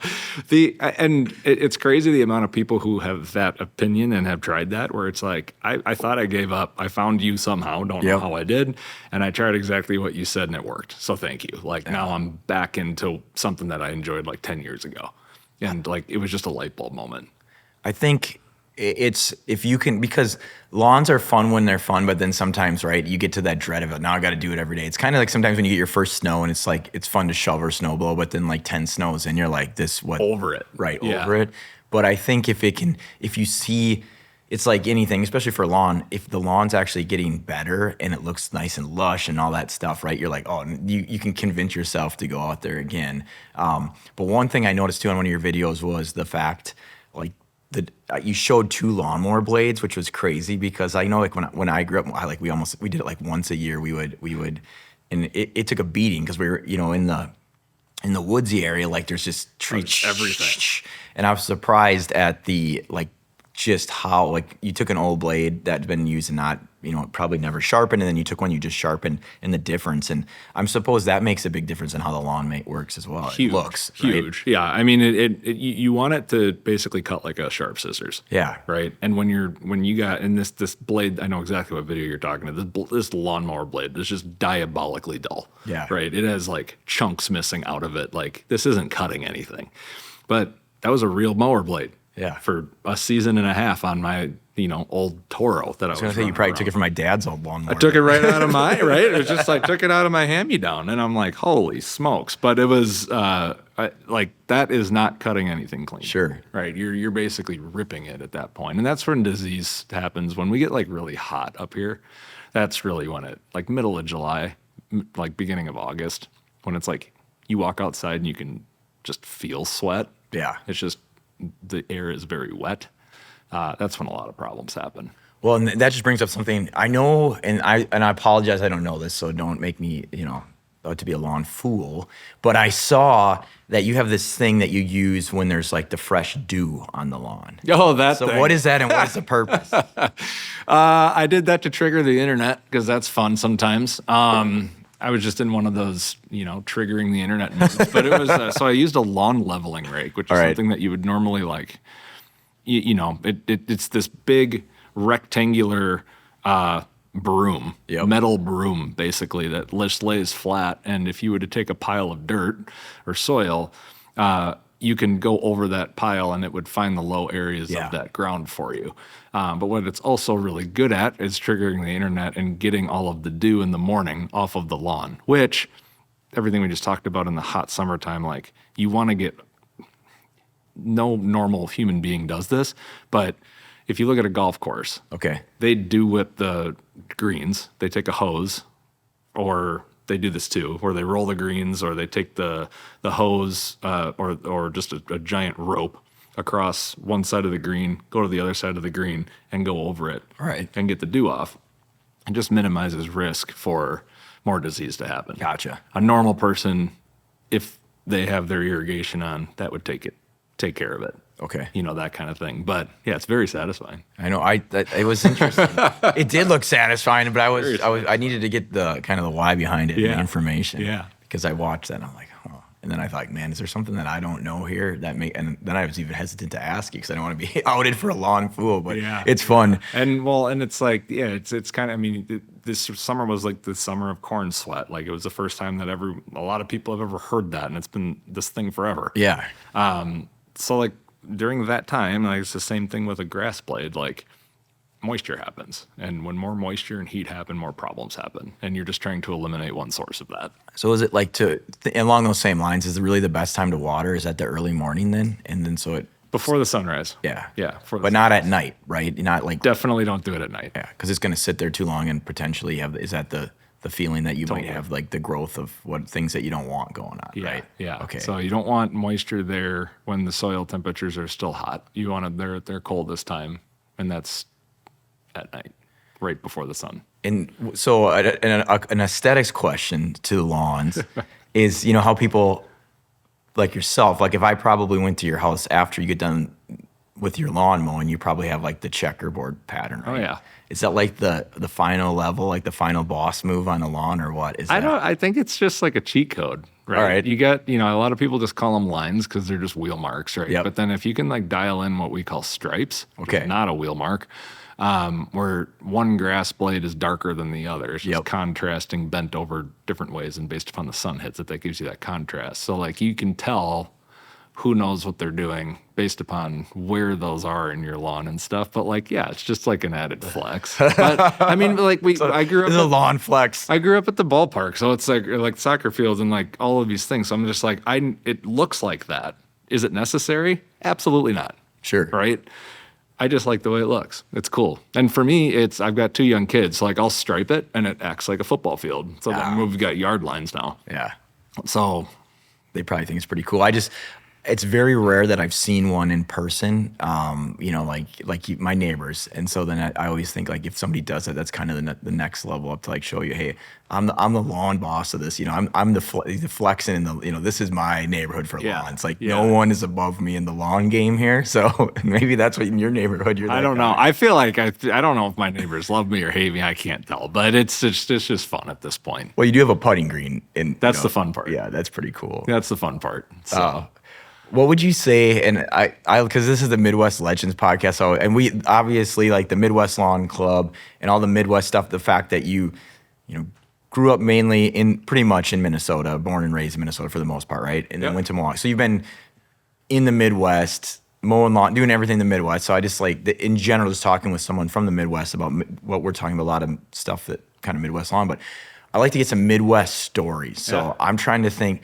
It's crazy the amount of people who have that opinion and have tried that, where it's like, I thought I gave up. I found you somehow, don't know Yep. how I did, and I tried exactly what you said and it worked. So thank you. Like now I'm back into something that I enjoyed like 10 years ago. And like it was just a light bulb moment. I think it's if you can, because lawns are fun when they're fun, but then sometimes, right, you get to that dread of it. Now I got to do it every day. It's kind of like sometimes when you get your first snow and it's like it's fun to shovel or snow blow, but then like 10 snows and you're like this what Over it. right Yeah. over it. But I think if you see, it's like anything, especially for lawn, if the lawn's actually getting better and it looks nice and lush and all that stuff, right? You're like, oh, you can convince yourself to go out there again. But one thing I noticed too on one of your videos was the fact, like, you showed 2 lawnmower blades, which was crazy because I know like when I grew up, we did it like once a year. We would, and it took a beating because we were in the woodsy area. Like there's just trees, everything. and I was surprised at the just how like you took an old blade that's been used and not probably never sharpened, and then you took one you just sharpened, and the difference. And I'm suppose that makes a big difference in how the lawn mate works as well. Huge, It looks huge. right? Yeah, I mean, you want it to basically cut like a sharp scissors. Yeah. Right. And when you got in this blade, I know exactly what video you're talking about. This lawnmower blade is just diabolically dull. Yeah. Right. It has like chunks missing out of it. Like this isn't cutting anything, but that was a real mower blade. Yeah. For a season and a half on my old Toro that I was I was gonna say you probably took it from my dad's old lawnmower. I took it right out of my, right? It was just like, took it out of my hand-me-down. And I'm like, holy smokes. But it was like, that is not cutting anything clean. Sure. Right? You're basically ripping it at that point. And that's when disease happens. When we get like really hot up here, that's really when like middle of July, like beginning of August, when it's like you walk outside and you can just feel sweat. Yeah. It's just, the air is very wet. That's when a lot of problems happen. Well, and that just brings up something I know, and I apologize, I don't know this, so don't make me, out to be a lawn fool. But I saw that you have this thing that you use when there's like the fresh dew on the lawn. Oh, that's so. What is that, and what is the purpose? I did that to trigger the internet because that's fun sometimes. I was just in one of those, triggering the internet moods. But it was so I used a lawn leveling rake, which is something that you would normally like. It's this big rectangular broom, metal broom, basically, that just lays flat. And if you were to take a pile of dirt or soil, you can go over that pile and it would find the low areas of that ground for you. But what it's also really good at is triggering the internet and getting all of the dew in the morning off of the lawn, which everything we just talked about in the hot summertime, like you want to get, no normal human being does this, but if you look at a golf course, they dew whip the greens. They take a hose, or they do this too, where they roll the greens, or they take the hose or just a giant rope across one side of the green, go to the other side of the green, and go over it, and get the dew off. It just minimizes risk for more disease to happen. Gotcha. A normal person, if they have their irrigation on, that would take care of it. Okay. That kind of thing. But yeah, it's very satisfying. I know. It was interesting. It did look satisfying, but I needed to get the kind of the why behind it, and the information. Yeah. Because I watched that and I'm like, oh. And then I thought, man, is there something that I don't know here and then I was even hesitant to ask you because I don't want to be outed for a lawn fool, but it's fun. And it's like, it's kind of, I mean, this summer was like the summer of corn sweat. Like it was the first time that a lot of people have ever heard that, and it's been this thing forever. Yeah. So like during that time, like it's the same thing with a grass blade, like moisture happens. And when more moisture and heat happen, more problems happen. And you're just trying to eliminate one source of that. So is it like along those same lines, is it really the best time to water? Is that the early morning then? And then before the sunrise. Yeah. Yeah. But not at night, right? Not like. Definitely don't do it at night. Yeah. Because it's going to sit there too long and potentially is that the feeling that you might have like the growth of things that you don't want going on, right? Yeah. Okay. So you don't want moisture there when the soil temperatures are still hot. You want it there at their coldest time, and that's at night, right before the sun. And so an aesthetics question to lawns is, how people like yourself, like if I probably went to your house after you get done with your lawn mowing, you probably have like the checkerboard pattern, right? Oh yeah. Is that like the final level, like the final boss move on the lawn, or what is that? I think it's just like a cheat code, right? All right. You got, a lot of people just call them lines because they're just wheel marks, right? Yep. But then if you can like dial in what we call stripes, which is not a wheel mark, where one grass blade is darker than the other. It's just contrasting, bent over different ways, and based upon the sun hits it, that gives you that contrast. So like you can tell who knows what they're doing based upon where those are in your lawn and stuff. But like, yeah, it's just like an added flex. But I mean, like I grew up It's a lawn flex. I grew up at the ballpark, so it's like soccer fields and like all of these things. So I'm just like, it looks like that. Is it necessary? Absolutely not. Sure. Right? I just like the way it looks. It's cool. And for me, I've got 2 young kids, so like I'll stripe it and it acts like a football field. So then we've got yard lines now. Yeah. So They probably think it's pretty cool. It's very rare that I've seen one in person, like my neighbors. And so then I always think like if somebody does it, that's kind of the next level up to like show you, hey, I'm the lawn boss of this. I'm the flexing and this is my neighborhood for lawns. Like no one is above me in the lawn game here. So maybe that's what in your neighborhood you're. I don't know. I feel like I don't know if my neighbors love me or hate me. I can't tell, but it's just fun at this point. Well, you do have a putting green, and that's the fun part. Yeah, that's pretty cool. That's the fun part. So. What would you say? And I because this is the Midwest Legends podcast, so and we obviously like the Midwest Lawn Club and all the Midwest stuff. The fact that you grew up mainly pretty much in Minnesota, born and raised in Minnesota for the most part, right? And then went to Milwaukee. So you've been in the Midwest, mowing lawn, doing everything in the Midwest. So I just like in general, just talking with someone from the Midwest about what we're talking about, a lot of stuff that kind of Midwest lawn, but I like to get some Midwest stories. So I'm trying to think.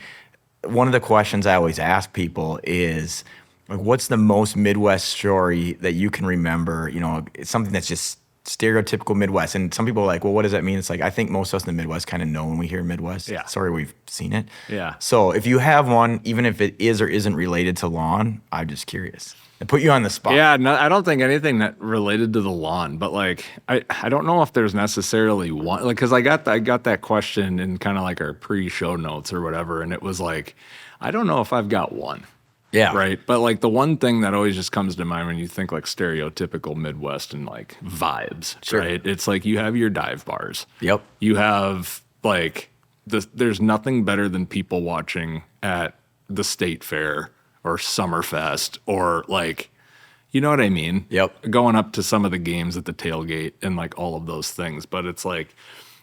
One of the questions I always ask people is, like, what's the most Midwest story that you can remember? It's something that's just stereotypical Midwest. And some people are like, well, what does that mean? It's like, I think most of us in the Midwest kind of know when we hear Midwest. Yeah. Sorry, we've seen it. Yeah. So if you have one, even if it is or isn't related to lawn, I'm just curious. I put you on the spot. Yeah, no, I don't think anything that related to the lawn, but like I don't know if there's necessarily one, like, because I got that question in kind of like our pre-show notes or whatever, and it was like, I don't know if I've got one. Yeah. Right. But like the one thing that always just comes to mind when you think like stereotypical Midwest and like vibes, Sure. right? It's like you have your dive bars. Yep. You have like there's nothing better than people watching at the state fair or Summerfest or like, you know what I mean? Yep. Going up to some of the games at the tailgate and like all of those things. But it's like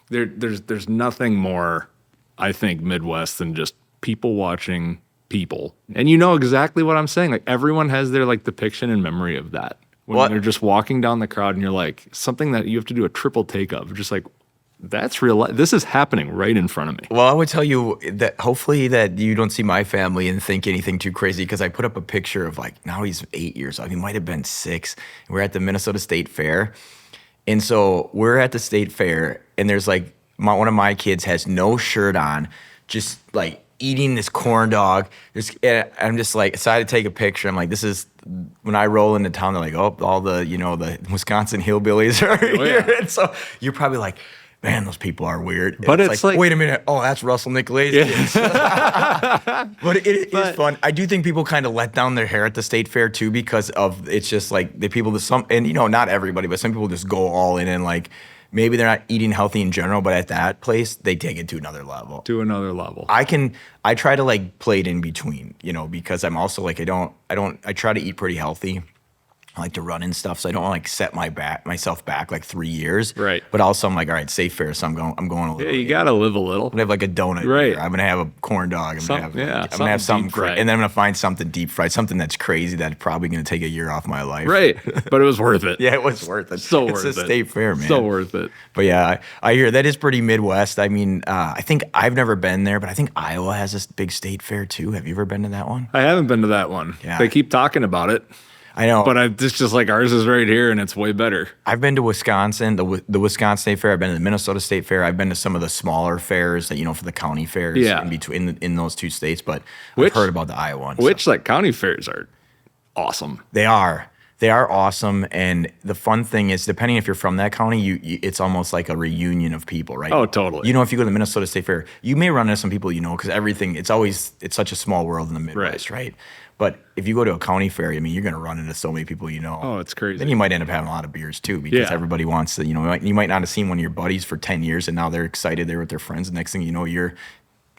there's nothing more, I think, Midwest than just people watching people. And you know exactly what I'm saying. Like everyone has their like depiction and memory of that. When they're just walking down the crowd and you're like, something that you have to do a triple take of, just like, that's real life. This is happening right in front of me. Well, I would tell you that hopefully that you don't see my family and think anything too crazy, because I put up a picture of like, now he's 8 years old. He might have been 6. We're at the Minnesota State Fair. And so we're at the State Fair and there's like, one of my kids has no shirt on, just like eating this corn dog. I'm just like, decided to take a picture. I'm like, this is, when I roll into town, they're like, oh, all the, the Wisconsin hillbillies are here. Yeah. And so you're probably like, man, those people are weird. But it's like, wait a minute. Oh, that's Russell Nicolet's kids. But it is fun. I do think people kind of let down their hair at the state fair too, because of, it's just like the people and not everybody, but some people just go all in and like, maybe they're not eating healthy in general, but at that place, they take it to another level. I try to like play it in between, because I'm also like, I try to eat pretty healthy. I like to run and stuff, so I don't like set myself back like 3 years. Right. But also I'm like, all right, safe fair, so I'm going a little. Yeah, you gotta live a little. I'm gonna have like a donut. Right. Here. I'm gonna have a corn dog. I'm gonna have something deep fried. and then I'm gonna find something deep fried, something that's crazy that's probably gonna take a year off my life. Right. But it was worth it. Yeah, it was worth it. It's a state fair, man. So worth it. But yeah, I hear that is pretty Midwest. I mean, I think I've never been there, but I think Iowa has this big state fair too. Have you ever been to that one? I haven't been to that one. Yeah. They keep talking about it. I know. But it's just like ours is right here and it's way better. I've been to Wisconsin, the Wisconsin State Fair. I've been to the Minnesota State Fair. I've been to some of the smaller fairs that, for the county fairs in between in those two states. But I've heard about the Iowa one. Which like county fairs are awesome. They are. They are awesome. And the fun thing is, depending if you're from that county, it's almost like a reunion of people, right? Oh, totally. If you go to the Minnesota State Fair, you may run into some people because everything, it's such a small world in the Midwest, right? But if you go to a county fair, you're going to run into so many people Oh, it's crazy. Then you might end up having a lot of beers too, because everybody wants to, you might not have seen one of your buddies for 10 years and now they're excited they're with their friends. The next thing you know, you're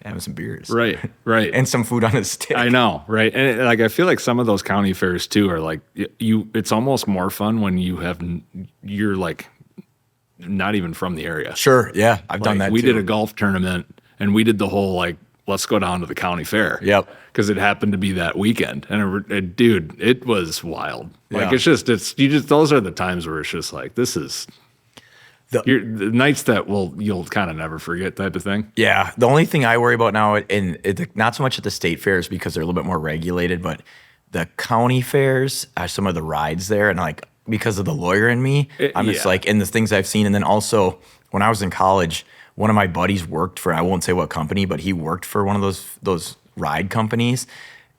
having some beers. Right. And some food on a stick. I know, right? And I feel like some of those county fairs too are like, it's almost more fun when you're like not even from the area. Sure, yeah. I've done that too. We did a golf tournament and we did the whole like let's go down to the county fair. Yep. Because it happened to be that weekend. And dude, it was wild. Like, Yeah. those are the times where it's just like, this is the nights that you'll kind of never forget type of thing. Yeah. The only thing I worry about now, and not so much at the state fairs because they're a little bit more regulated, but the county fairs are some of the rides there. And like, because of the lawyer in me, I'm just like, and the things I've seen. And then also when I was in college, one of my buddies worked for, I won't say what company, but he worked for one of those ride companies.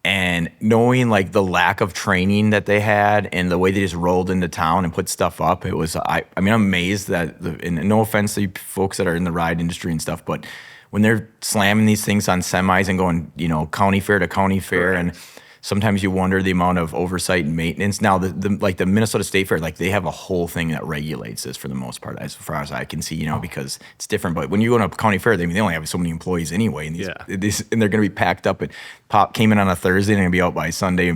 And knowing like the lack of training that they had and the way they just rolled into town and put stuff up, it was, I mean, I'm amazed that, and no offense to you folks that are in the ride industry and stuff, but when they're slamming these things on semis and going, county fair to county fair, and sometimes you wonder the amount of oversight and maintenance. Now, the Minnesota State Fair, like they have a whole thing that regulates this for the most part, as far as I can see, because it's different. But when you go to a county fair, they only have so many employees anyway, and and they're going to be packed up. And came in on a Thursday and going to be out by Sunday,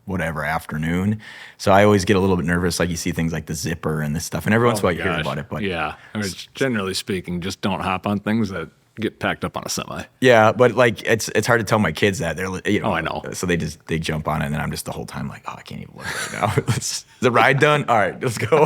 whatever afternoon. So I always get a little bit nervous, like you see things like the zipper and this stuff, and every once in a while you hear about it. But I mean, generally speaking, just don't hop on things that get packed up on a semi. Yeah, but like it's hard to tell my kids that they're Oh, I know. So they jump on it, and then I'm just the whole time like, oh, I can't even look right now. Is the ride done? All right, let's go.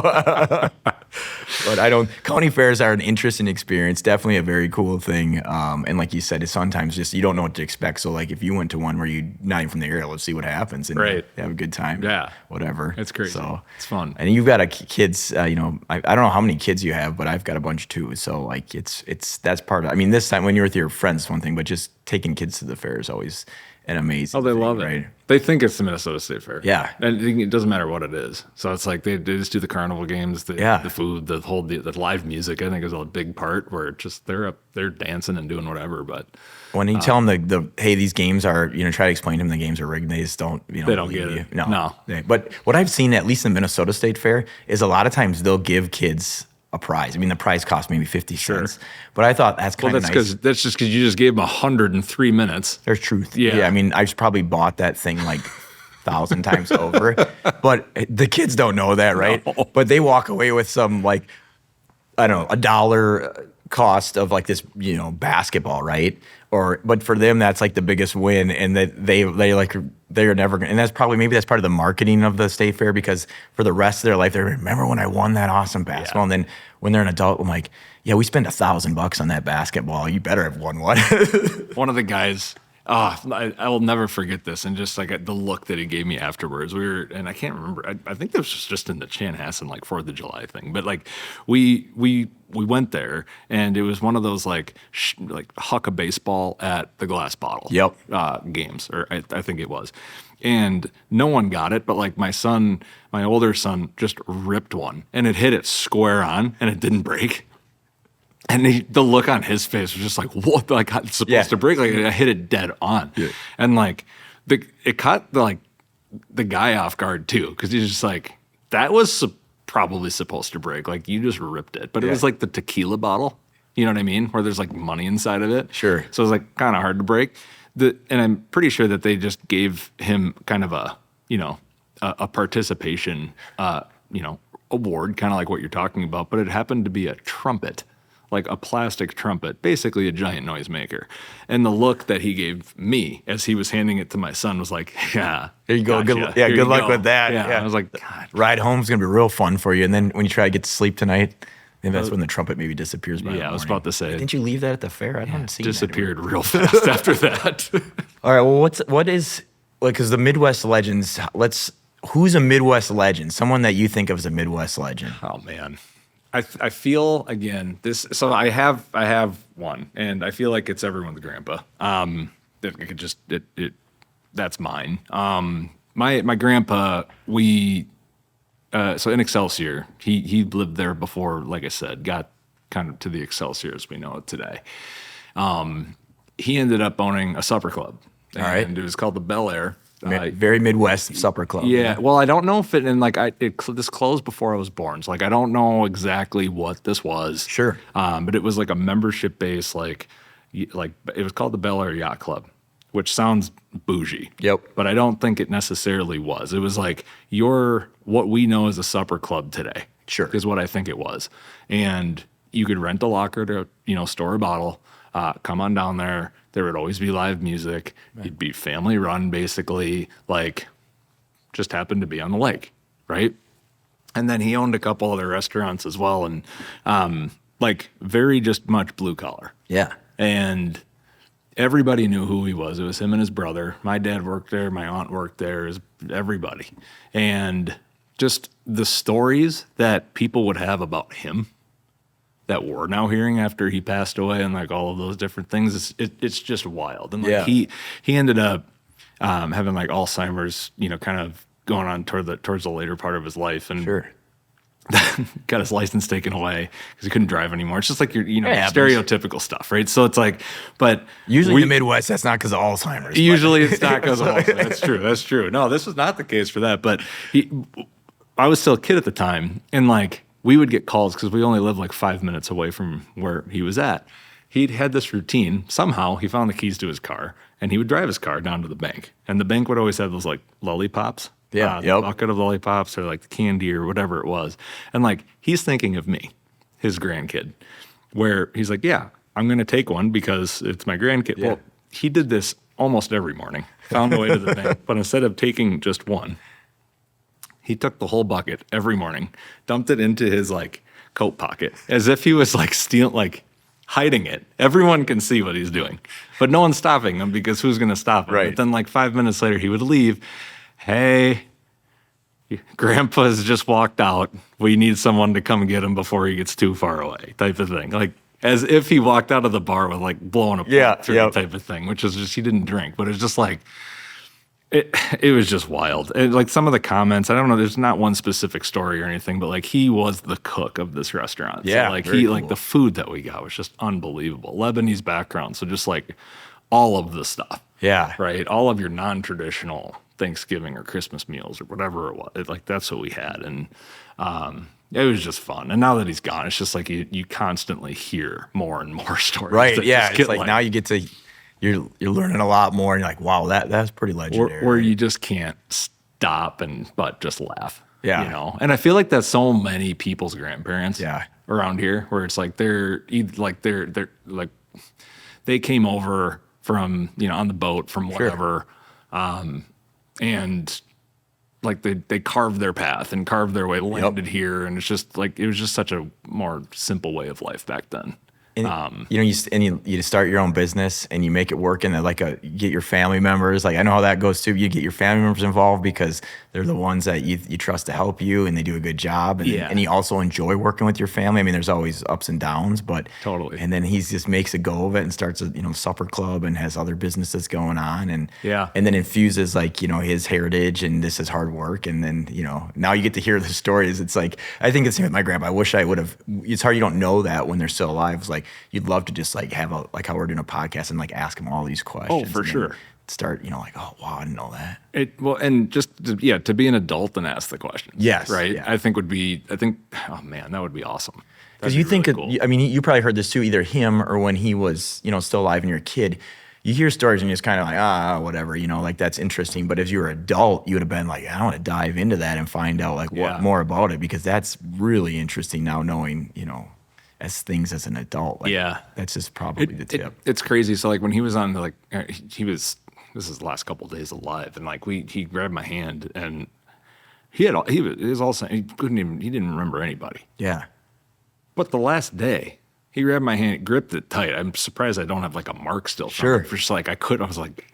But county fairs are an interesting experience, definitely a very cool thing. And like you said, it's sometimes just you don't know what to expect. So like if you went to one where you're not even from the area, let's see what happens and Right. have a good time. Yeah. Whatever. It's crazy. So it's fun. and you've got kids, I don't know how many kids you have, but I've got a bunch too. So like that's part of, I mean, this time when you're with your friends, one thing, but just taking kids to the fair is always an amazing Oh, they thing, love it. right? They think it's the Minnesota State Fair. Yeah. And it doesn't matter what it is. So it's like they just do the carnival games, the food, the live music, I think is a big part where it's just they're dancing and doing whatever. But when you tell them hey, these games are, try to explain to them the games are rigged, they just don't, they don't get it. No. But what I've seen, at least in Minnesota State Fair, is a lot of times they'll give kids a prize. I mean, the prize costs maybe 50 cents, but I thought that's kind of nice. That's just because you just gave them 103 minutes. There's truth. Yeah. I mean, I've probably bought that thing like 1,000 times over, but the kids don't know that, right? No. But they walk away with some like, I don't know, $1 cost of like this, basketball, right? But for them, that's like the biggest win, and that they're never gonna, and that's probably that's part of the marketing of the state fair, because for the rest of their life, they remember when I won that awesome basketball, and then when they're an adult, I'm like, yeah, we spent $1,000 on that basketball. You better have won one. One of the guys, I will never forget this, and just like the look that he gave me afterwards. And I can't remember. I think this was just in the Chanhassen like 4th of July thing, but like we went there, and it was one of those like huck a baseball at the glass bottle. Yep. Games, or I think it was, and no one got it, but like my older son just ripped one, and it hit it square on, and it didn't break. And the look on his face was just like, what? Like, it's supposed to break? Like, I hit it dead on. Yeah. And like, it caught the guy off guard too, because he's just like, that was probably supposed to break. Like, you just ripped it. But it was like the tequila bottle, you know what I mean? Where there's like money inside of it. Sure. So it was like kind of hard to break. And I'm pretty sure that they just gave him kind of a participation, award, kind of like what you're talking about. But it happened to be a trumpet. Like a plastic trumpet, basically a giant noisemaker. And the look that he gave me as he was handing it to my son was like, yeah. There you go. Gotcha. Good luck with that. Yeah. I was like, God. Ride home's going to be real fun for you. And then when you try to get to sleep tonight, then that's when the trumpet maybe disappears by the morning. I was about to say. Didn't you leave that at the fair? I haven't seen disappeared real fast after that. All right. Well, what is, like, because the Midwest legends, who's a Midwest legend? Someone that you think of as a Midwest legend? Oh, man. I feel again this. So I have one, and I feel like it's everyone's grandpa. That's mine. My grandpa. So in Excelsior, he lived there before. Like I said, got kind of to the Excelsior as we know it today. He ended up owning a supper club. All right, and it was called the Bel Air. Very Midwest supper club. Yeah. Well, I don't know if this closed before I was born. So like, I don't know exactly what this was. Sure. But it was like a membership base, like it was called the Bel Air Yacht Club, which sounds bougie. Yep. But I don't think it necessarily was. It was like what we know as a supper club today. Sure. Is what I think it was. And you could rent a locker to, store a bottle, come on down there, There would always be live music. He'd be family run, basically, like just happened to be on the lake, right? And then he owned a couple other restaurants as well, and like very just much blue collar. Yeah. And everybody knew who he was. It was him and his brother. My dad worked there. My aunt worked there. It was everybody. And just the stories that people would have about him that we're now hearing after he passed away and like all of those different things, it's just wild. And like he ended up having like Alzheimer's, you know, kind of going on towards the later part of his life. And got his license taken away because he couldn't drive anymore. It's just like your, you know, stereotypical stuff, right? So it's like, but usually in the Midwest, that's not because of Alzheimer's. Usually it's not because of Alzheimer's. That's true. That's true. No, this was not the case for that. But I was still a kid at the time, and like we would get calls because we only lived like 5 minutes away from where he was at. He'd had this routine. Somehow he found the keys to his car, and he would drive his car down to the bank, and the bank would always have those like lollipops. The bucket of lollipops or like the candy or whatever it was. And like, he's thinking of me, his grandkid, where he's like, yeah, I'm going to take one because it's my grandkid. Yeah. Well, he did this almost every morning, found a way to the bank, but instead of taking just one, he took the whole bucket every morning, dumped it into his like coat pocket as if he was like hiding it. Everyone can see what he's doing, but no one's stopping him because who's going to stop him? Right. But then like 5 minutes later, he would leave. Hey, Grandpa's just walked out. We need someone to come get him before he gets too far away, type of thing. Like as if he walked out of the bar with like blowing a plug through type of thing, which is just, he didn't drink, but it's just like, it was just wild. And like some of the comments, I don't know, there's not one specific story or anything, but like he was the cook of this restaurant. Yeah. So like cool. like the food that we got was just unbelievable. Lebanese background. So just like all of the stuff. Yeah. Right. All of your non-traditional Thanksgiving or Christmas meals or whatever it was. Like that's what we had. And it was just fun. And now that he's gone, it's just like you constantly hear more and more stories. Right. Yeah. It's like now you get to, you're learning a lot more and you're like, wow, that's pretty legendary. Or you just can't stop but just laugh. Yeah. You know? And I feel like that's so many people's grandparents around here where it's like they're like they came over from, you know, on the boat from whatever. And like they carved their path and carved their way, landed here, and it's just like it was just such a more simple way of life back then. And, you know, you start your own business and you make it work, and you get your family members. Like I know how that goes too. You get your family members involved because they're the ones that you trust to help you, and they do a good job. And you also enjoy working with your family. I mean, there's always ups and downs, but totally. And then he just makes a go of it and starts a supper club and has other businesses going on, and then infuses like his heritage and this is hard work, and then now you get to hear the stories. It's like I think it's the same with my grandpa. I wish I would have. It's hard you don't know that when they're still alive. It's like you'd love to just like have like how we're doing a podcast and like ask them all these questions. Oh, for sure. Start, like, oh wow, I didn't know that. And just to be an adult and ask the questions. Yes, right. Yeah. I think, oh man, that would be awesome. Because you think, really cool. I mean, you probably heard this too, either him or when he was, still alive and you're a kid. You hear stories and you're just kind of like, whatever, like that's interesting. But if you were an adult, you would have been like, I want to dive into that and find out like what more about it, because that's really interesting now knowing, as things as an adult. Like, that's just probably the tip. It's crazy. So like when he was on this is the last couple of days alive, and like he grabbed my hand and he was also, he didn't remember anybody. Yeah. But the last day, he grabbed my hand, gripped it tight. I'm surprised I don't have like a mark still from it. Just like I was like,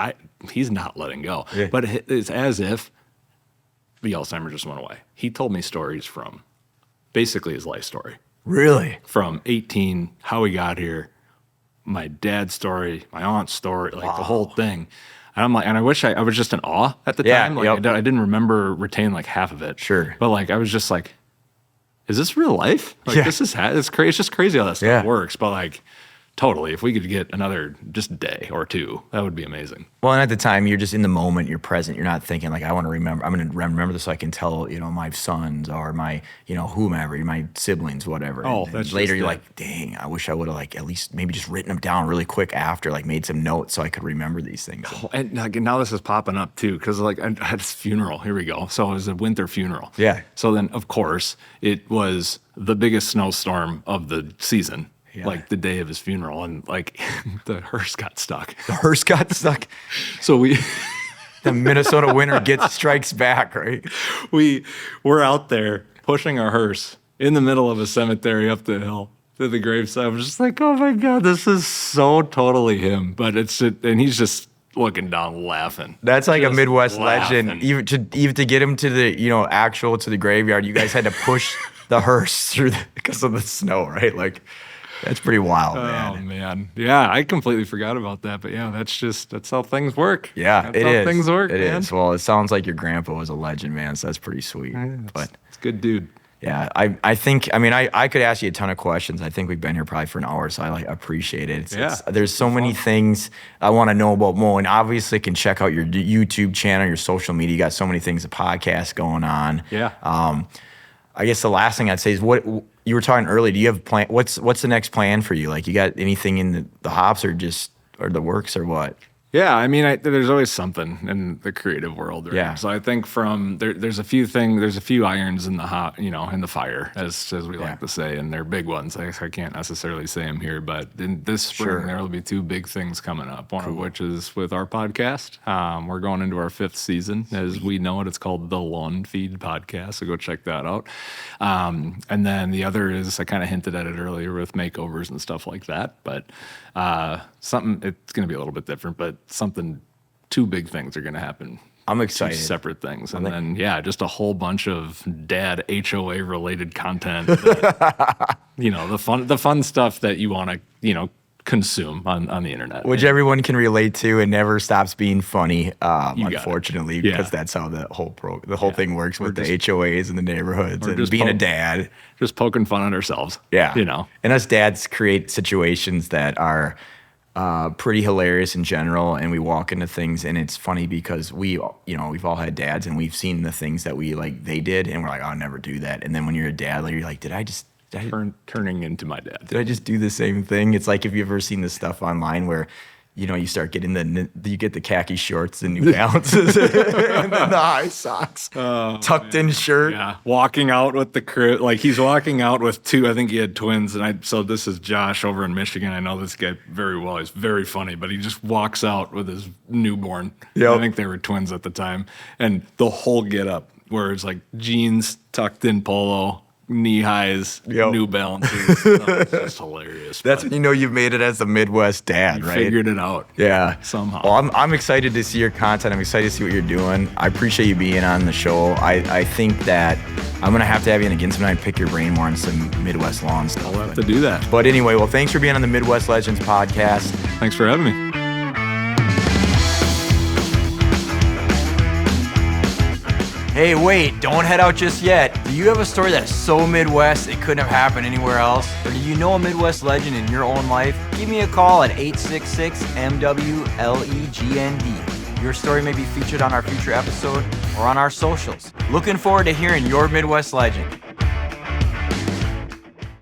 he's not letting go. Yeah. But it's as if the Alzheimer's just went away. He told me stories from basically his life story. Really? From 18, how he got here, my dad's story, my aunt's story, like the whole thing. And I'm like, and I wish I was just in awe at the time. Like I didn't retain like half of it. Sure. But like, I was just like, is this real life? Like it's crazy. It's just crazy how that stuff works. But like, totally, if we could get another just day or two, that would be amazing. Well, and at the time, you're just in the moment, you're present. You're not thinking like, I'm going to remember this so I can tell, my sons or my, whomever, my siblings, whatever. Oh, and that's later you're like, dang, I wish I would have like at least maybe just written them down really quick after, like made some notes so I could remember these things. Oh, and like, now this is popping up too, because like I had this funeral. Here we go. So it was a winter funeral. Yeah. So then, of course, it was the biggest snowstorm of the season. like the day of his funeral, and like the hearse got stuck. The hearse got stuck. So The Minnesota winter strikes back, right? we're out there pushing our hearse in the middle of a cemetery up the hill to the graveside. I'm just like, oh my God, this is so totally him. But and he's just looking down, laughing. That's like a Just Midwest laughing. legend. Even to get him to the to the graveyard, you guys had to push the hearse through because of the snow, right? Like that's pretty wild, man. Oh man, yeah, I completely forgot about that. But yeah, that's how things work. Yeah, that's it how is. things work. It man. is. Well, it sounds like your grandpa was a legend, man. So that's pretty sweet. But It's a good dude. yeah, I think, I mean, I could ask you a ton of questions. I think we've been here probably for an hour, so I appreciate it. There's so many things I want to know about Mo, and obviously can check out your YouTube channel, your social media. You got so many things, a podcast going on. Yeah. I guess the last thing I'd say is what you were talking earlier. Do you have plan? What's the next plan for you? Like, you got anything in the hops or the works or what? Yeah, I mean, there's always something in the creative world, right? Yeah. So I think there's a few irons in the hot, in the fire, as we like to say, and they're big ones. I can't necessarily say them here, but in this spring there will be two big things coming up. One of which is with our podcast. We're going into our 5th season, as we know it. It's called the Lawn Feed Podcast, so go check that out. And then the other is, I kind of hinted at it earlier, with makeovers and stuff like that, but something, it's going to be a little bit different, but two big things are going to happen. I'm excited. Two separate things. And then, just a whole bunch of dad HOA related content. That, the fun stuff that you want to, consume on the internet. Which everyone can relate to and never stops being funny, unfortunately, Yeah. because that's how the whole thing works with the HOAs and the neighborhoods and just being a dad. Just poking fun at ourselves. Yeah. And us dads create situations that are pretty hilarious in general, and we walk into things, and it's funny because we've all had dads, and we've seen the things that they did, and we're like, oh, I'll never do that. And then when you're a dad, you're like, Turning into my dad. did I just do the same thing? It's like, if you've ever seen this stuff online where, you start getting you get the khaki shorts and New Balances and then the high socks, tucked in shirt. Yeah, walking out with the crew. Like, he's walking out with two, I think he had twins. And so this is Josh over in Michigan. I know this guy very well. He's very funny, but he just walks out with his newborn. Yep. I think they were twins at the time. And the whole get up, where it's like jeans, tucked in polo, knee highs, New Balances. It's just hilarious. That's when you've made it as a Midwest dad, right? Figured it out. Yeah. Somehow. Well, I'm excited to see your content. I'm excited to see what you're doing. I appreciate you being on the show. I think that I'm going to have you in again sometime and pick your brain more on some Midwest lawn stuff. I'll have to do that. But anyway, well, thanks for being on the Midwest Legends podcast. Thanks for having me. Hey, wait, don't head out just yet. Do you have a story that's so Midwest it couldn't have happened anywhere else? Or do you know a Midwest legend in your own life? Give me a call at 866-MWLEGND. Your story may be featured on our future episode or on our socials. Looking forward to hearing your Midwest legend.